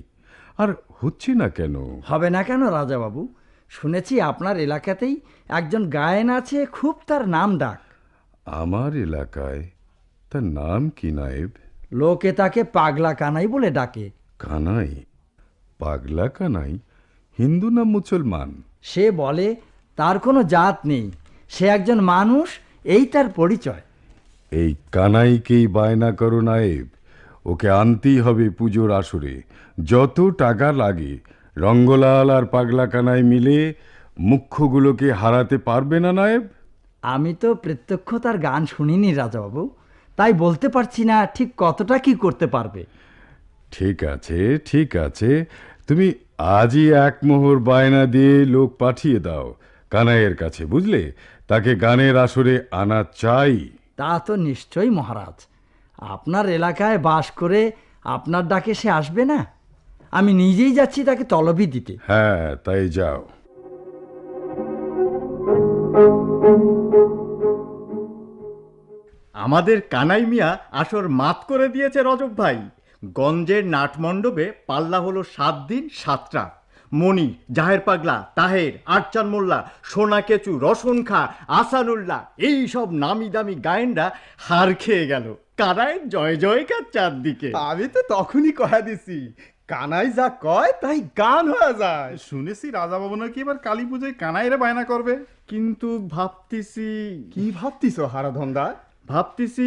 আর হচ্ছে না কেন? হবে না কেন রাজাবাবু? শুনেছি আপনার এলাকাতেই একজন গায়েন আছে, খুব তার নাম ডাক। আমার এলাকায়? তার নাম কি নায়েব? লোকে তাকে পাগলা কানাই বলে ডাকে। কানাই? পাগলা কানাই? হিন্দু না মুসলমান? সে বলে তার কোনো জাত নেই, সে একজন মানুষ, এই তার পরিচয়। এই কানাইকেই বায়না করো নায়েব, ওকে আনতেই হবে পুজোর আসরে, যত টাকা লাগে। রঙ্গলাল আর পাগলা কানাই মিলে মুখ্যগুলোকে হারাতে পারবে না নায়েব? আমি তো প্রত্যক্ষ তার গান শুনিনি রাজাবাবু, তাই বলতে পারছি না ঠিক কতটা কি করতে পারবে। ঠিক আছে, ঠিক আছে, তুমি আজই এক মোহর বায়না দিয়ে লোক পাঠিয়ে দাও কানাইয়ের কাছে, বুঝলে? তাকে গানের আসরে আনা চাই। তা তো নিশ্চয়ই মহারাজ, আপনার এলাকায় বাস করে আপনার ডাকে সে আসবে না? আমি নিজেই যাচ্ছি তাকে তলবি দিতে। হ্যাঁ, তাই যাও। আমাদের কানাই মিয়া আসর মাত করে দিয়েছে রজব ভাই। গঞ্জের নাটমণ্ডপে পাল্লা হলো 7 দিন 7 রাত। মণি, জাহের পাগলা, তাহের, আরচান মোল্লা, সোনা কেচু, রসন খা, আসানুল্লাহ, এই সব নামি দামি গায়েনরা হার খেয়ে গেল। কানাই জয় জয়কার চারদিকে। আমি তো তখনই কয়া দিছি, কানাই যা কয় তাই গান হয়ে যায়। শুনেছি রাজা বাবু নাকি এবার কালী পুজোয় কানাইরে বায়না করবে। কিন্তু ভাবতেছি। কি ভাবতিস হারাধন্দা? ভাবতেছি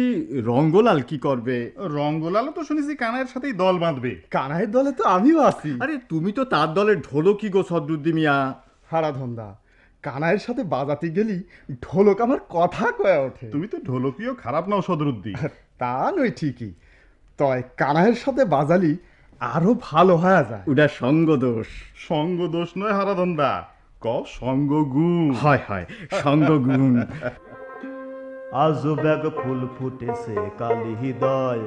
রঙ্গলাল কি করবে। রঙ্গলালও তো শুনেছি কানাইয়ের সাথেই দল বাঁধবে। কানাইয়ের দলে তো আমিও আছি। আরে তুমি তো তার দলের ঢোলকি গো সদরুদ্দি মিয়া। হারাধন্দা, কানাইয়ের সাথে বাজাতে গেলি ঢোলক আমার কথা কয়ে ওঠে। তুমি তো ঢোলকিও খারাপ নাও সদরুদ্দি। তা নয় ঠিকই, তয় কানাইয়ের সাথে বাজালি আরো ভালো হয়ে যায়। ওটা সঙ্গ দোষ। সঙ্গ দোষ নয় হারাধন্দা, ক সঙ্গ গুণ। হয় হয়, সঙ্গ গুণ। আজো ব্যাগ ফুল ফুটেছে কালি হৃদয়,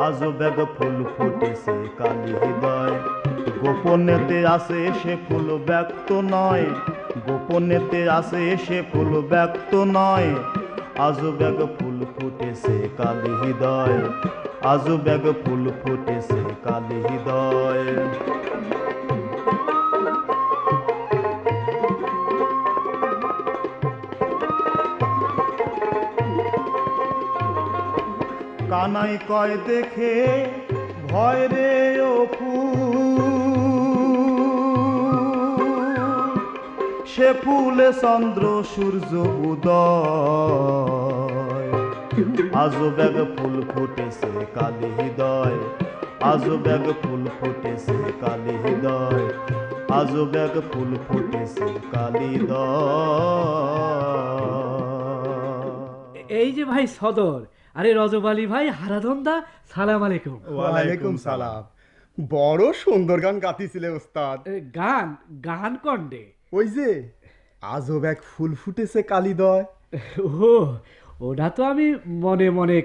আজো ব্যাগ ফুল ফুটেছে কালি হৃদয়, গোপনেতে আসে সে ফুল ব্যক্ত নয়, গোপনেতে আসে সে ফুল ব্যক্ত নয়, আজো ব্যাগ ফুল ফুটেছে কালি হৃদয়, আজো ব্যাগ ফুল ফুটেছে কালি হৃদয়। কানাই কয় দেখে ভয় রে ও ফুল, সে ফুলে চন্দ্র সূর্য উদয়, আজো ব্যাগ ফুল ফুটেছে কালি হৃদয়, আজো ব্যাগ ফুল ফুটেছে কালি হৃদয়, আজো ব্যাগ ফুল ফুটেছে কালি হৃদয়। এই যে ভাই সদর, আরে রজব আলী ভাই, হারাধন্দা, সালাম আলাইকুম। ওয়ালাইকুম সালাম। বড় সুন্দর গান গাতিছিলে ওস্তাদ। গান গান কন্ডে ওই যে আজব এক ফুল ফুটেছে কালিদয়। ও, ওটা তো আমি মনে মনে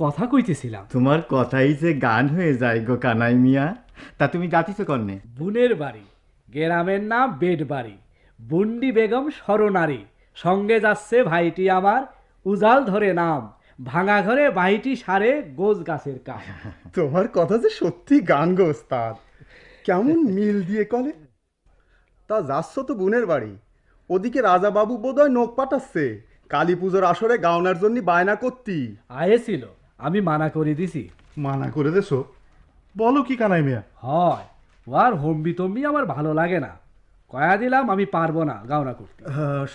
কথা কইতেছিলাম। তোমার কথাই যে গান হয়ে যায় গো কানাই মিয়া। তা তুমি গাতিছো কন্যে? বুনের বাড়ি, গ্রামের নাম বেড বাড়ি, বুন্ডি বেগম শরণারী, সঙ্গে যাচ্ছে ভাইটি আমার, উজাল ধরে নাম, ভাঙা ঘরে ভাইটি সারে গোজ গাছের কাম। তোমার কথা যে সত্যি গান গো ওস্তাদ, কেমন মিল দিয়ে কলে। তা যাচ্ছ তো বোনের বাড়ি, ওদিকে রাজা বাবু বোধহয় নোক পাঠাচ্ছে কালী পুজোর আসরে গাওনার জন্য বায়না করতি। আয়েছিল, আমি মানা করে দিছি। মানা করে দেছো? বলো কি কানাই মিয়া? হয়, ও আর হম্বি তম্বি আমার ভালো লাগে না, কয়া দিলাম আমি পারবো না গাওনা করতে।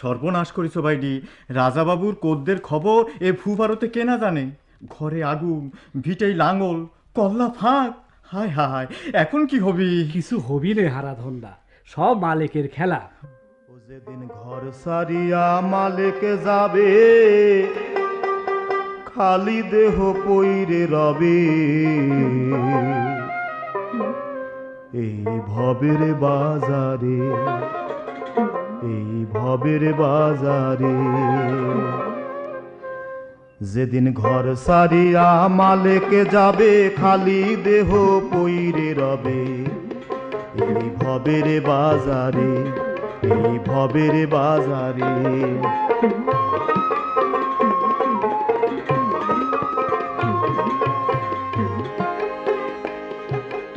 সর্বনাশ করিস ভাইডি। রাজাবাবুর কোদ্দের খবর এ ভূভারতে কে না জানে। ঘরে আগুন, ভিটেই লাঙল, কল্লা ফাঁক। হায় হায়, এখন কি হবি? কিছু হবি নে হারাধন্দা, সব মালিকের খেলা। ও যেদিন ঘর সারিয়া মালিকে যাবে, খালি দেহ পইরে রবে, এই ভবের বাজারে, এই ভবের বাজারে। যেদিন ঘর সারিয়া মালিকে যাবে, খালি দেহ পইরে রবে, এই ভবের বাজারে, এই ভবের বাজারে।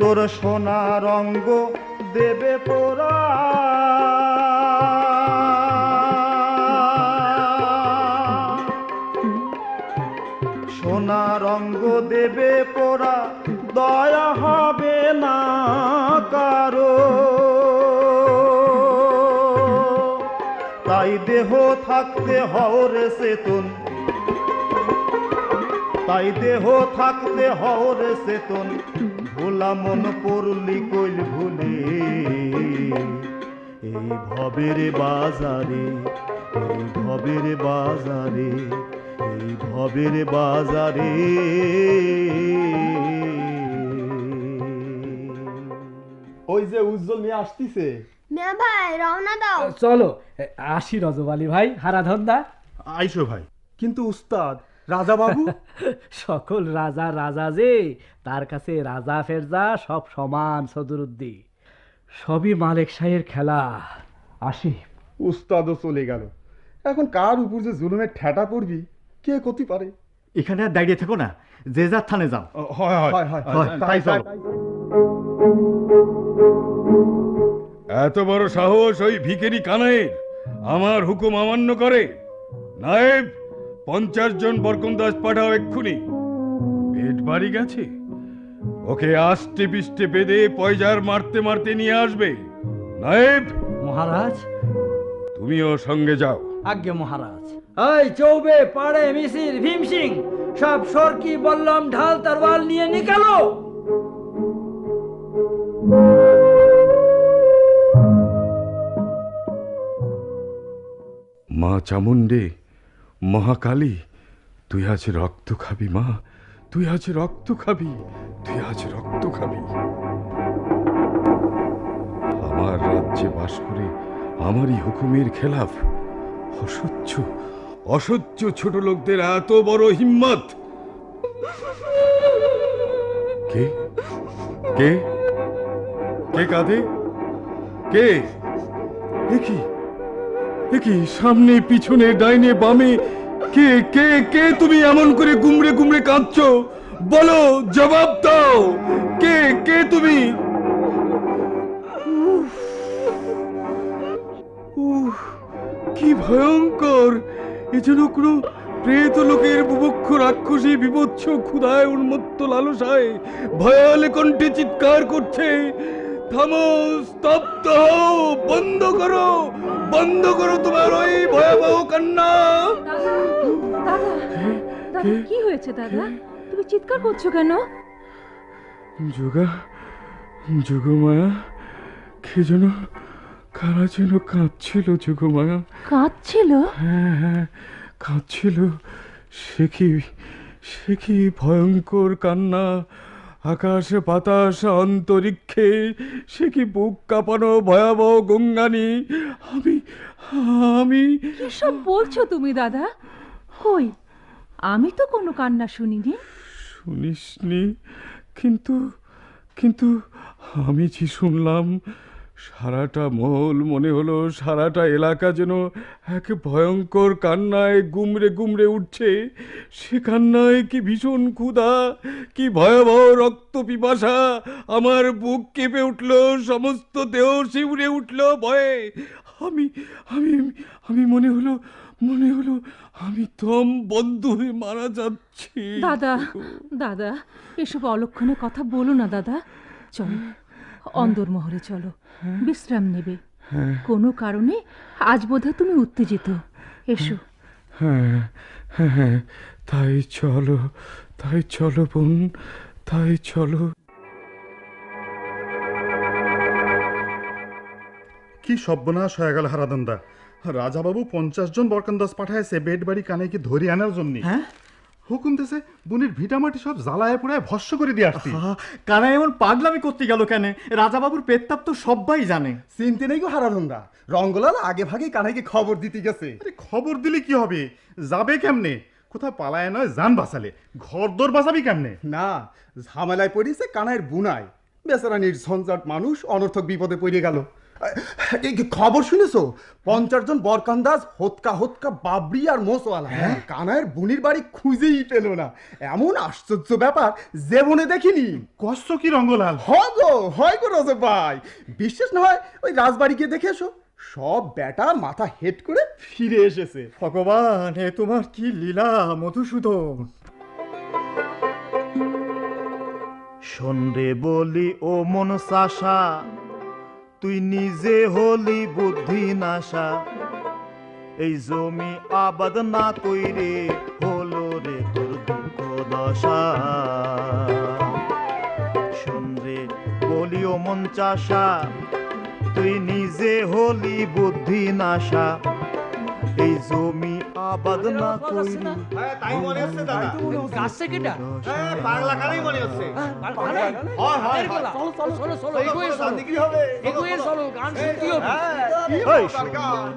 তোর সোনা রঙ্গ দেবে পোরা, সোনা রঙ্গ দেবে পোরা, দয়া হবে না কারো, তাই দেহ থাকতে হরে চেতন, তাই দেহ থাকতে হরে চেতন, ভোলা মন পড়লি কইল ভুলে, এই ভবের বাজারে, এই ভবের বাজারে, এই ভবের বাজারে। ওই যে উজ্জ্বল নিয়ে আসতিছে। মিয়া ভাই রওনা দাও। চলো আসি রজব আলী ভাই, হারাধন্দা। আইসো ভাই। কিন্তু উস্তাদ, রাজা বাবু। সকল রাজা রাজা যে, তার কাছে রাজা ফেরজা সব সমান সদরুদ্দি, সবই মালিক শাহের খেলা। আসি। উস্তাদও চলে গেল, এখন কার উপর যে জুলুমের ঠেটা পড়বি কে করতে পারে। এখানে আর দাঁড়িয়ে থাকো না, যে যার থানে যাও। হয় হয় হয়, তাই চলো। এত বড় সাহস ওই ভিখারি কানাইয়ের আমার হুকুম অমান্য করে? নায়েব, 50 জন বরকন্দাজ পাঠাও এক্ষুনি। পেট বাড়ি গেছে, ওকে আস্তে পিষ্টে বেঁধে পয়জার মারতে মারতে নিয়ে আসবে। নায়েব। মহারাজ। তুমিও সঙ্গে যাও। আজ্ঞে মহারাজ। এই চৌবে পাড়ে মিসির ভীম সিং সব সরকি বললাম ঢাল তরোয়াল নিয়ে নিকালো। মা চামুণ্ডে, মহাকালী, তুই আজ রক্ত খাবি মা, তুই আজ রক্ত খাবি, তুই আজ রক্ত খাবি। আমার রাজ্যে বাস করে আমারই হুকুমের খেলাফ, অসহ্য অসহ্য ছোট লোকদের এত বড় হিম্মত। কে কে কে কাঁদে? কে? কি সামনে পিছনে ডাইনে বামে কে কে কে তুমি এমন করে গুমড়ে গুমড়ে কাঁদছো? বলো, জবাব দাও, কে কে তুমি? কি ভয়ঙ্কর! এ যেন কোনো প্রেত লোকের বুভুক্ষ রাক্ষসী বিভৎস ক্ষুধায় উন্মত্ত লালসায় ভয়ালে কণ্ঠে চিৎকার করছে, থামো, স্তব্ধ হও, বন্ধ করো, বন্ধ করো তোমার ওই ভয়াবহ কান্না। দাদা, কি হয়েছে দাদা? তুমি চিৎকার করছো কেন? যোগমায়া, কে যেন কারা যেন কাঁদছিল। যোগমায়া কাঁদছিল? হ্যাঁ, কাঁদছিল। সে কি ভয়ঙ্কর কান্না! আকাশে বাতাস অন্তরিক্ষে সে কি বুক কাঁপানো ভয়াবহ গঙ্গানি! আমি কি সব বলছো তুমি দাদা? কই, আমি তো কোনো কান্না শুনিনি। শুনিসনি? কিন্তু আমি যে শুনলাম, সারাটা মহল মনে হলো, সারাটা এলাকা যেন এক ভয়ঙ্কর কান্নায় গুমড়ে গুমড়ে উঠছে। সে কান্নায় কি ভীষণ ক্ষুধা, কি ভয়াবহ রক্ত পিপাসা! আমার বুক কেঁপে উঠল, সমস্ত দেহ শিউরে উঠল ভয়ে। আমি আমি আমি মনে হলো আমি দম বন্ধ হয়ে মারা যাচ্ছি। দাদা, এসব অলক্ষণে কথা বলো না দাদা। চলো, অন্দরমহলে চলো, বিশ্রাম নেবে। কোনো কারণে আজ বোধহয় তুমি উত্তেজিত। এসো। হ্যাঁ, তাই চলো বোন, তাই চলো। কি সর্বনাশ হয়ে গেল হারাদন্দা! রাজাবাবু 50 জন বরকান্দাজ পাঠাইছে বেড বাড়ি কানাইকে ধরে আনার জন্য। হ্যাঁ, হুকুম দিয়েছে বুনির ভিটামাটি সব জ্বালায় পুড়ায় ভস্য করে দিয়ে আসছি। কানাই এমন পাগলামি করতে গেল কেন? রাজাবাবুর পেটতাপ তো সবাই জানে। চিনতে নেই গো হারাধন্দা, রঙ্গলাল আগে ভাগে কানাইকে খবর দিতে গেছে। খবর দিলে কি হবে? যাবে কেমনে? কোথাও পালায় নয়, জান বাঁচালে ঘর দর বাঁচাবি কেমনে? না, ঝামেলায় পড়েছে কানাইয়ের বুনায়। বেচারা নির্ঝঞ্ঝাট মানুষ অনর্থক বিপদে পড়ে গেল। খবর শুনেছো? 50 জন বরকান্দাজ হতকা বাবরি আর মোসওয়ালা কানাইয়ের বুনির বাড়ি খুঁজেই পেল না। এমন আশ্চর্য ব্যাপার জীবনে দেখিনি। কষ্ট কি রঙ্গলাল? হয় গো রজব ভাই, বিশ্বাস না হয় ওই রাজবাড়ি গিয়ে দেখে এসো। সব বেটা মাথা হেট করে ফিরে এসেছে। ভগবান, এ তোমার কি লীলা মধুসূদন! শোন রে বলি ও মন সাশা, তুই নিজে হলি বুদ্ধি নাশা। এই জমি আবাদ না কইরে হলো রে তোর দুঃখ দশা। শোন রে বলি ও মন চাষা, তুই নিজে হলি বুদ্ধি নাশা। এই জমি আবাদ না কইরে। তাই মনে হচ্ছে দাদা, গাছ সেকেন্ডা পাগলা কানাই মনে হচ্ছে।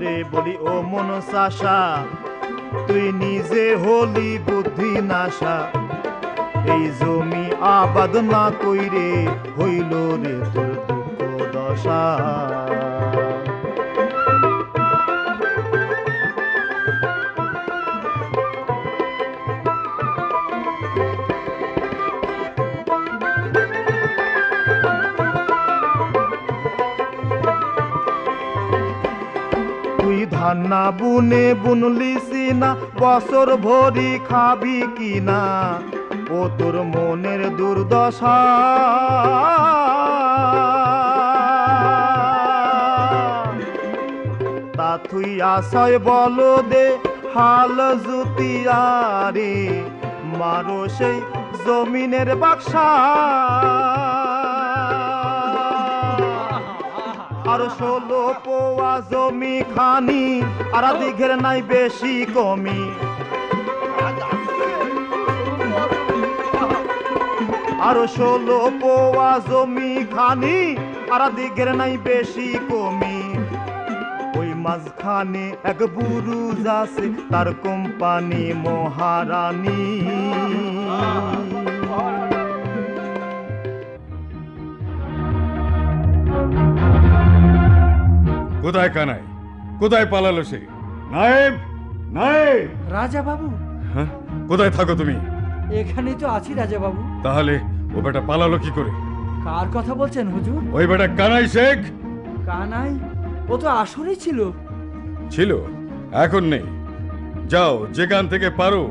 রে বলি ও মন চাষা, তুই নিজে হলি বুদ্ধি নাশা। এই জমি আবাদ না কইরে হইল রে তোর দুঃখ দশা। ধান্না বুনে বুনলিসি না, বছর ভরি খাবি কিনা, ও তোর মনের দুর্দশা। তা তুই আশায় বলো দে হাল জুতিয়ারি মারো সেই জমিনের বাক্সা আর 16 পোয়া জমি খানি আর দিঘের নাই বেশি কমি আর 16 পোয়া জমি খানি আর দিঘের নাই বেশি কমি ওই মাঝখানে এক বুরুজ আছে তার কোম্পানি মহারানী কোথায় কানাই? কোথায় পালালো সে? নায়েব, নায়েব! রাজা বাবু, হ্যাঁ, কোথায় থাকো তুমি? এখানেই তো আছি রাজা বাবু। তাহলে ও বেটা পালালো কি করে? কার কথা বলছেন হুজুর? ওই বেটা কানাই শেখ। কানাই? ও তো আসরেই ছিল। ছিল, এখন নেই। যাও, যেখান থেকে পারো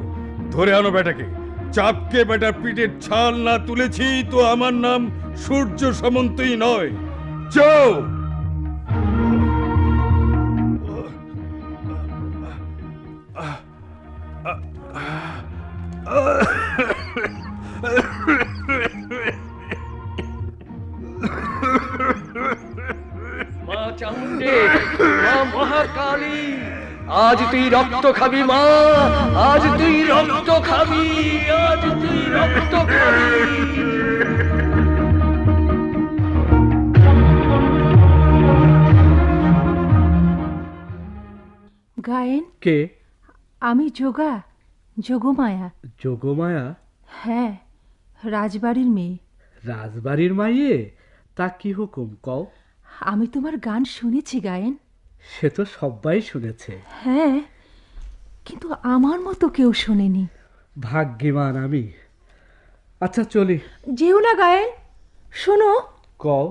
ধরে আনো বেটাকে। চাপকে বেটার পিঠের ছাল না তুলেছি তো আমার নাম সূর্য সামন্তই নয়। যাও। মা চামুণ্ডে, মা মহাকালী, আজ তুই রক্ত খাবি মা, আজ তুই রক্ত খাবি, আজ তুই রক্ত খাবি। গায়েন, কে? আমি যোগা, যোগমায়া। যোগমায়া? হ্যাঁ, রাজবাড়ির মেয়ে। রাজবাড়ির মাইয়ে? তা কি হুকুম কও? আমি তোমার গান শুনেছি গায়েন। সে তো সবাই শুনেছে। হ্যাঁ, কিন্তু আমার মতো কেউ শোনেনি। ভাগ্যবান আমি। আচ্ছা চলি। যেও না গায়েন, শোনো। কও।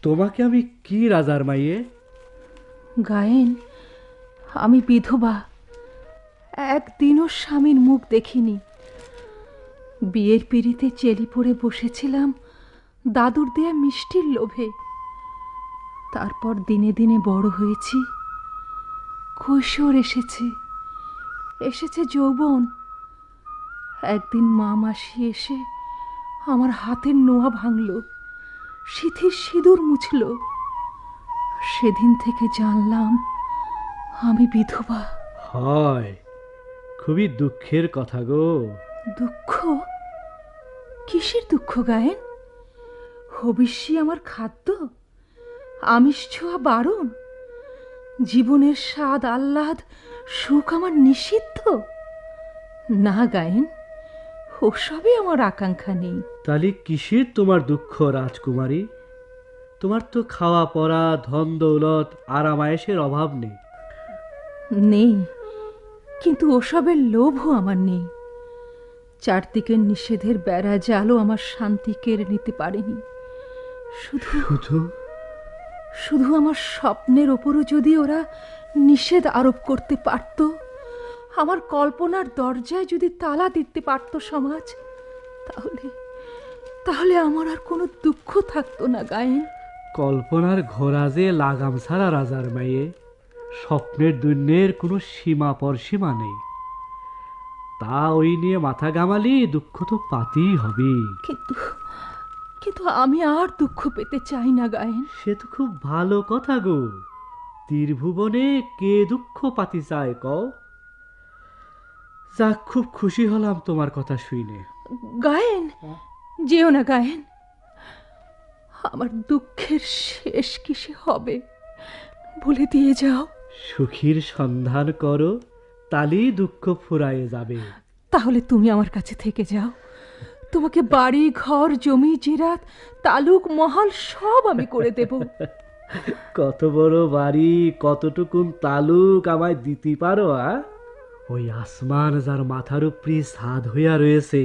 তোমাকে আমি কি রাজার মাইয়ে? গায়েন, আমি বিধবা, একদিনও স্বামীর মুখ দেখিনি। বিয়ের পিড়িতে চেলি পড়ে বসেছিলাম দাদুর দেয়া মিষ্টির লোভে। তারপর দিনে দিনে বড় হয়েছি, কৈশোর এসেছে যৌবন। একদিন মা মাসি এসে আমার হাতের নোয়া ভাঙল, সিথির সিঁদুর মুছল। সেদিন থেকে জানলাম আমি বিধবা। হয়, খুবই দুঃখের কথা গো। দুঃখ? কিসের দুঃখ গায়েন? হবিষ্যি আমার খাদ্য, আমিষ ছোঁয়া বারণ, জীবনের স্বাদ আহ্লাদ সুখ আমার নিষিদ্ধ? না গায়েন, ওসবে আমার আকাঙ্ক্ষা নেই। তাহলে কিসের তোমার দুঃখ রাজকুমারী? তোমার তো খাওয়া পরা, ধন দৌলত, আরামায়েশের অভাব নেই। নেই, কিন্তু ওসবের লোভও আমার নেই। চারদিকের নিষেধের বেড়া জালও আমার শান্তি কেড়ে নিতে পারেনি। শুধু আমার স্বপ্নের ওপরও যদি ওরা নিষেধ আরোপ করতে পারত, আমার কল্পনার দরজায় যদি তালা দিতে পারত সমাজ, তাহলে আমার আর কোনো দুঃখ থাকতো না গায়েন। কল্পনার ঘোড়া যে লাগাম ছাড়া রাজার মাইয়ে, স্বপ্নের দুনিয়ার কোনো সীমা পরসীমা নেই। তা ওই নিয়ে মাথা গামালি দুঃখ তো পাতেই হবে। কিন্তু আমি আর দুঃখ পেতে চাই না গায়েন। সে তো খুব ভালো কথা গো। ত্রিভুবনে কে দুঃখ পাতি চায় কও? যাক, খুব খুশি হলাম তোমার কথা শুনে। গায়েন, যেও না গায়েন, আমার দুঃখের শেষ কিসে হবে বলে দিয়ে যাও। সুখীর সন্ধান করো, তালেই দুঃখ ফুরায়ে যাবে। তাহলে তুমি আমার কাছে থেকে যাও, তোমাকে বাড়ি ঘর জমি জিরাত তালুক মহল সব আমি করে দেব। কত বড় বাড়ি, কতটুকুন তালুক আমায় দিতে পারো? ওই আসমান যার মাথার উপরে ছাদ হইয়া রয়েছে,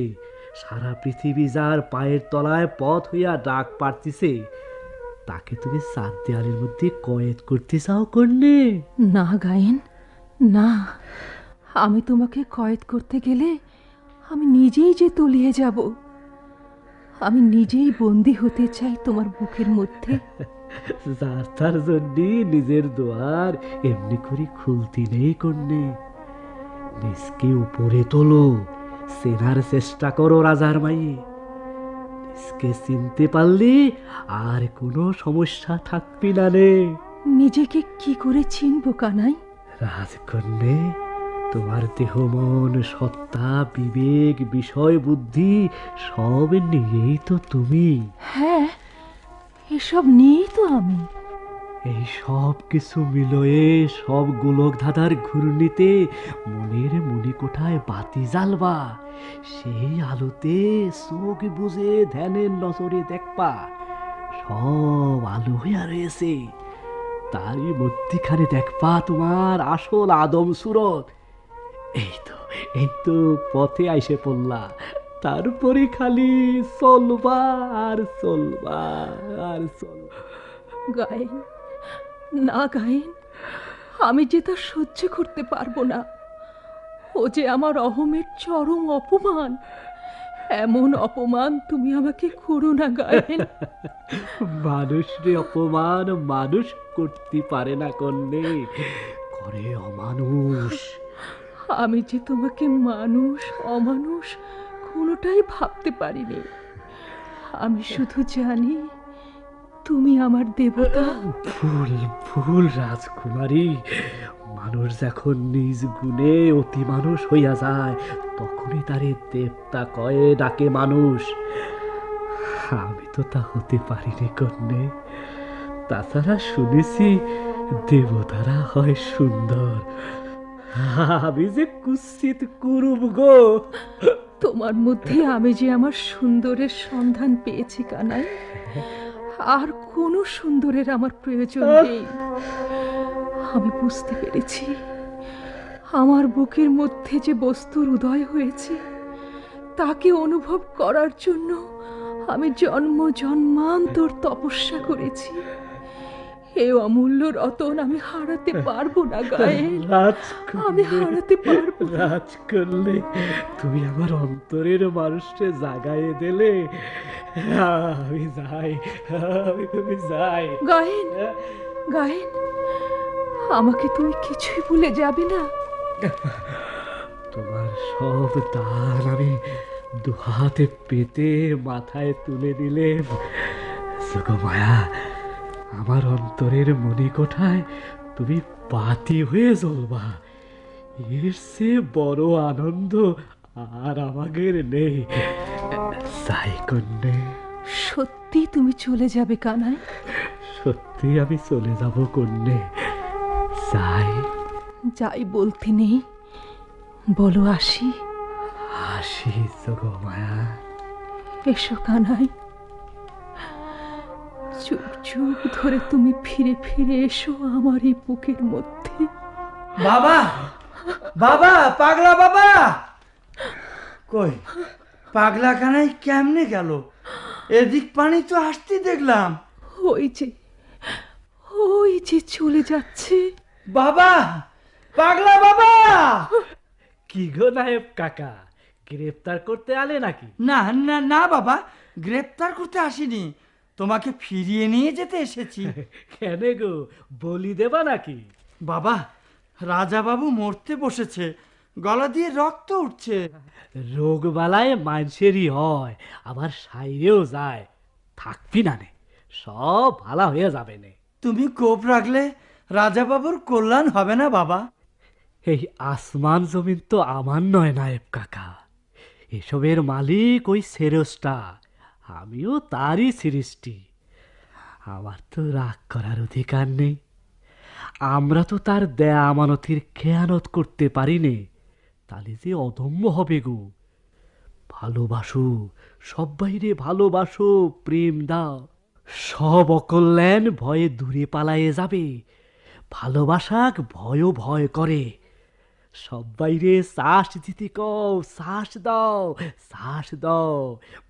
সারা পৃথিবী যার পায়ের তলায় পথ হইয়া ডাক পাড়তিছে, তাকে তুমি সাত দেয়ালের মধ্যে কয়েদ করতে চাও কন্যে? না গায়েন, না। আমি তোমাকে কয়েদ করতে গেলে আমি নিজেই যে তলিয়ে যাব। আমি নিজেই বন্দী হতে চাই তোমার বুকের মধ্যে। যার তার জন্য নিজের দোয়ার এমনি করে খুলতি নেই কন্যে। নিজকে উপরে তোলো, চেনার চেষ্টা করো রাজার মাইয়ে। নিজকে চিনতে পারলি আর কোনো সমস্যা থাকবি না রে। নিজেকে কি করে চিনবো কানাই? রাজকন্যে, তোমার দেহ মন সত্তা বিবেক বিষয় বুদ্ধি সব নিয়েই তো তুমি। হ্যাঁ, এসব নিয়েই তো আমি। এই সব কিছু মিলয়ে সব গোলক ধাঁধার ঘূর্ণিতে মনের মণিকোঠায় বাতি জ্বালবা। সেই আলোতে চোখ বুঝে ধ্যানের নজরে দেখবা সব আলো হইয়া রয়েছে। তারই মধ্যিখানে দেখবা তোমার আসল আদম সুরত। এই তো পথে আইসে পড়লা। তারপরে খালি চলবা আর চলবা আর চলবা। গায়েন না গায়েন, আমি যে তা সহ্য করতে পারবো না। ও যে আমার অহমের চরম অপমান। এমন অপমান তুমি আমাকে করো না গায়েন। মানুষরে অপমান মানুষ করতে পারে না কন্যে, করে অমানুষ। আমি যে তোমাকে মানুষ অমানুষ কোনোটাই ভাবতে পারিনি। আমি শুধু জানি তুমি আমার দেবতা। ভুল ভুল রাজকুমারী। মানুষ যখন নিজ গুণে অতি মানুষ হইয়া যায় তখনই তারে দেবতা কয়ে ডাকে মানুষ। আমি তো তা হতে পারিনি কন্যে। তাছাড়া শুনেছি দেবতারা হয় সুন্দর। আমি যে কুৎসিত কুরুপ গো। তোমার মধ্যে আমি যে আমার সুন্দরের সন্ধান পেয়েছি কানাই। আর কোনো সুন্দরের আমার প্রয়োজন নেই। আমি বুঝতে পেরেছি আমার বুকের মধ্যে যে বস্তুর উদয় হয়েছে তাকে অনুভব করার জন্য আমি জন্ম জন্মান্তর তপস্যা করেছি। এই অমূল্য রতন আমি হারাতে পারবো না গায়েন। আমি হারাতে পারবো না। রাজকন্যে, তুমি আমার অন্তরের মানুষকে জাগাইয়ে দিলে। আমি যাই, আমি যাই। গায়েন গায়েন, আমাকে তুমি কিছুই ভুলে যাবে না? তোমার সব দান আমি দুহাতে পেতে মাথায় তুলে দিলে। যোগমায়া, আমার অন্তরের মণিকোঠায় তুমি বাতি হয়ে জ্বলবা। এর চেয়ে বড় আনন্দ আর আমাদের নেই। যাই কন্যে। সত্যি তুমি চলে যাবে কানাই? সত্যি আমি চলে যাব কন্যে। যাই। যাই বলতে নেই, বলো আসি। আসি যোগমায়া। এসো কানাই, যুগ যুগ ধরে তুমি ফিরে ফিরে এসো আমার এই বুকের মধ্যে। বাবা, বাবা, পাগলা বাবা কই? পাগলা কানাই কেমনে গেল? এদিক পানি তো আসতে দেখলাম। ওই যে চলে যাচ্ছে। বাবা, পাগলা বাবা। কি গো নায়েব কাকা, গ্রেফতার করতে আলে নাকি? না না না বাবা, গ্রেফতার করতে আসিনি, তোমাকে ফিরিয়ে নিয়ে যেতে এসেছি। কেন গো, বলি দেবা নাকি? বাবা, রাজা বাবু মরতে বসেছে, গলা দিয়ে রক্ত উঠছে। রোগ বালায় মানুষেরই হয়, আবার সাইরেও যায়। থাকবি না নে, সব ভালো হয়ে যাবে নে। তুমি কোপ রাখলে রাজা বাবুর কল্যাণ হবে না বাবা? এই আসমান জমিন তো আমার নয় নায়েব কাকা, এসবের মালিক ওই সেরসটা, আমিও তারই সৃষ্টি। আমার তো রাগ করার অধিকার নেই। আমরা তো তার দেয়া আমানতির খেয়ানত করতে পারি নে, তাহলে যে অদম্য হবে গো। ভালোবাসো, সবাইরে ভালোবাসো, প্রেম দাও, সব অকল্যাণ ভয়ে দূরে পালায়ে যাবে। ভালোবাসাক ভয়ও ভয় করে। সবাইরে শ্বাস দিতে কও, শ্বাস দাও, শ্বাস দাও।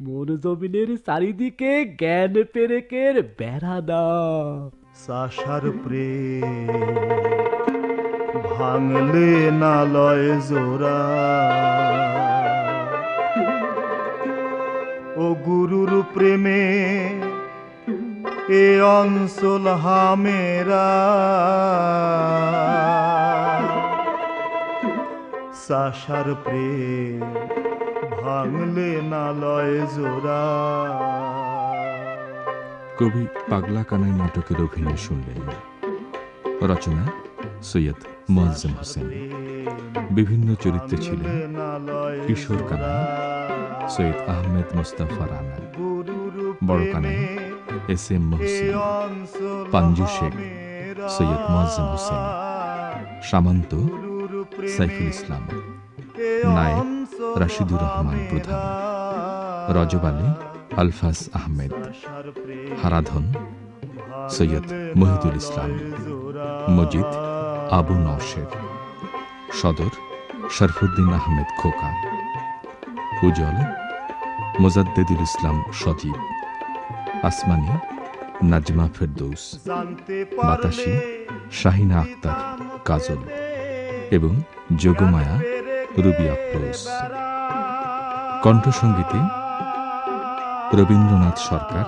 মন জমিনের চারিদিকে জ্ঞান পেরেকের বেড়া দাও। সাশার প্রেম ভাঙলে না লয় জোড়া, ও গুরুর প্রেমে এ অঞ্চল হামেরা সাশার প্রেম ভাঙলে না লয় জোড়া। কবি পাগলা কানাই নাটকের অভিনয় শুনলেন। রচনা সৈয়দ মুয়াজ্জেম হোসেন। বিভিন্ন চরিত্রে ছিলেন কিশোর কানাই সৈয়দ আহমেদ মুস্তাফা রানা, বড় কানাই এস এম মহসিন, পাঞ্জু শেখ সৈয়দ মুয়াজ্জেম হোসেন, সামন্ত সাইফুল ইসলাম, নায়েব রাশিদুর রহমান প্রধান, রজব আলী আলফাজ আহমেদ, হারাধন সৈয়দ মহিদুল ইসলাম, মজিদ আবু নওশের, সদর শরফুদ্দিন আহমেদ খোকা, উজ্জ্বল মোজাদ্দেদুল ইসলাম সজীব, আসমানি নাজমা ফেরদৌস, বাতাসী শাহিনা আক্তার কাজল এবং যোগমায়া রুবি আফরোজ। কণ্ঠসঙ্গীতে রবীন্দ্রনাথ সরকার,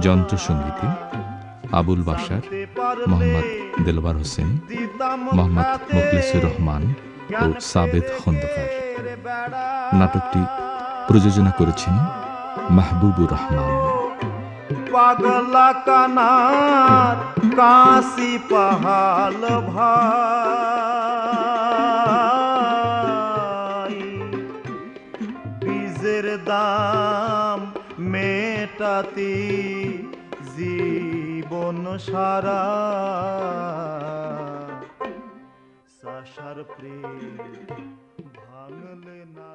যন্ত্রসঙ্গীতে আবুল বাশার, মোহাম্মদ দেলবার হোসেন, মোহাম্মদ মুখলিসুর রহমান ও সাবেদ খন্দকার। নাটকটি প্রযোজনা করেছেন মাহবুবুর রহমান। পাগলা কানার কাশি পাহাল ভাই, বীজের দাম মেটাতি জীবন সারা, সাশার প্রেম ভাঙলে না।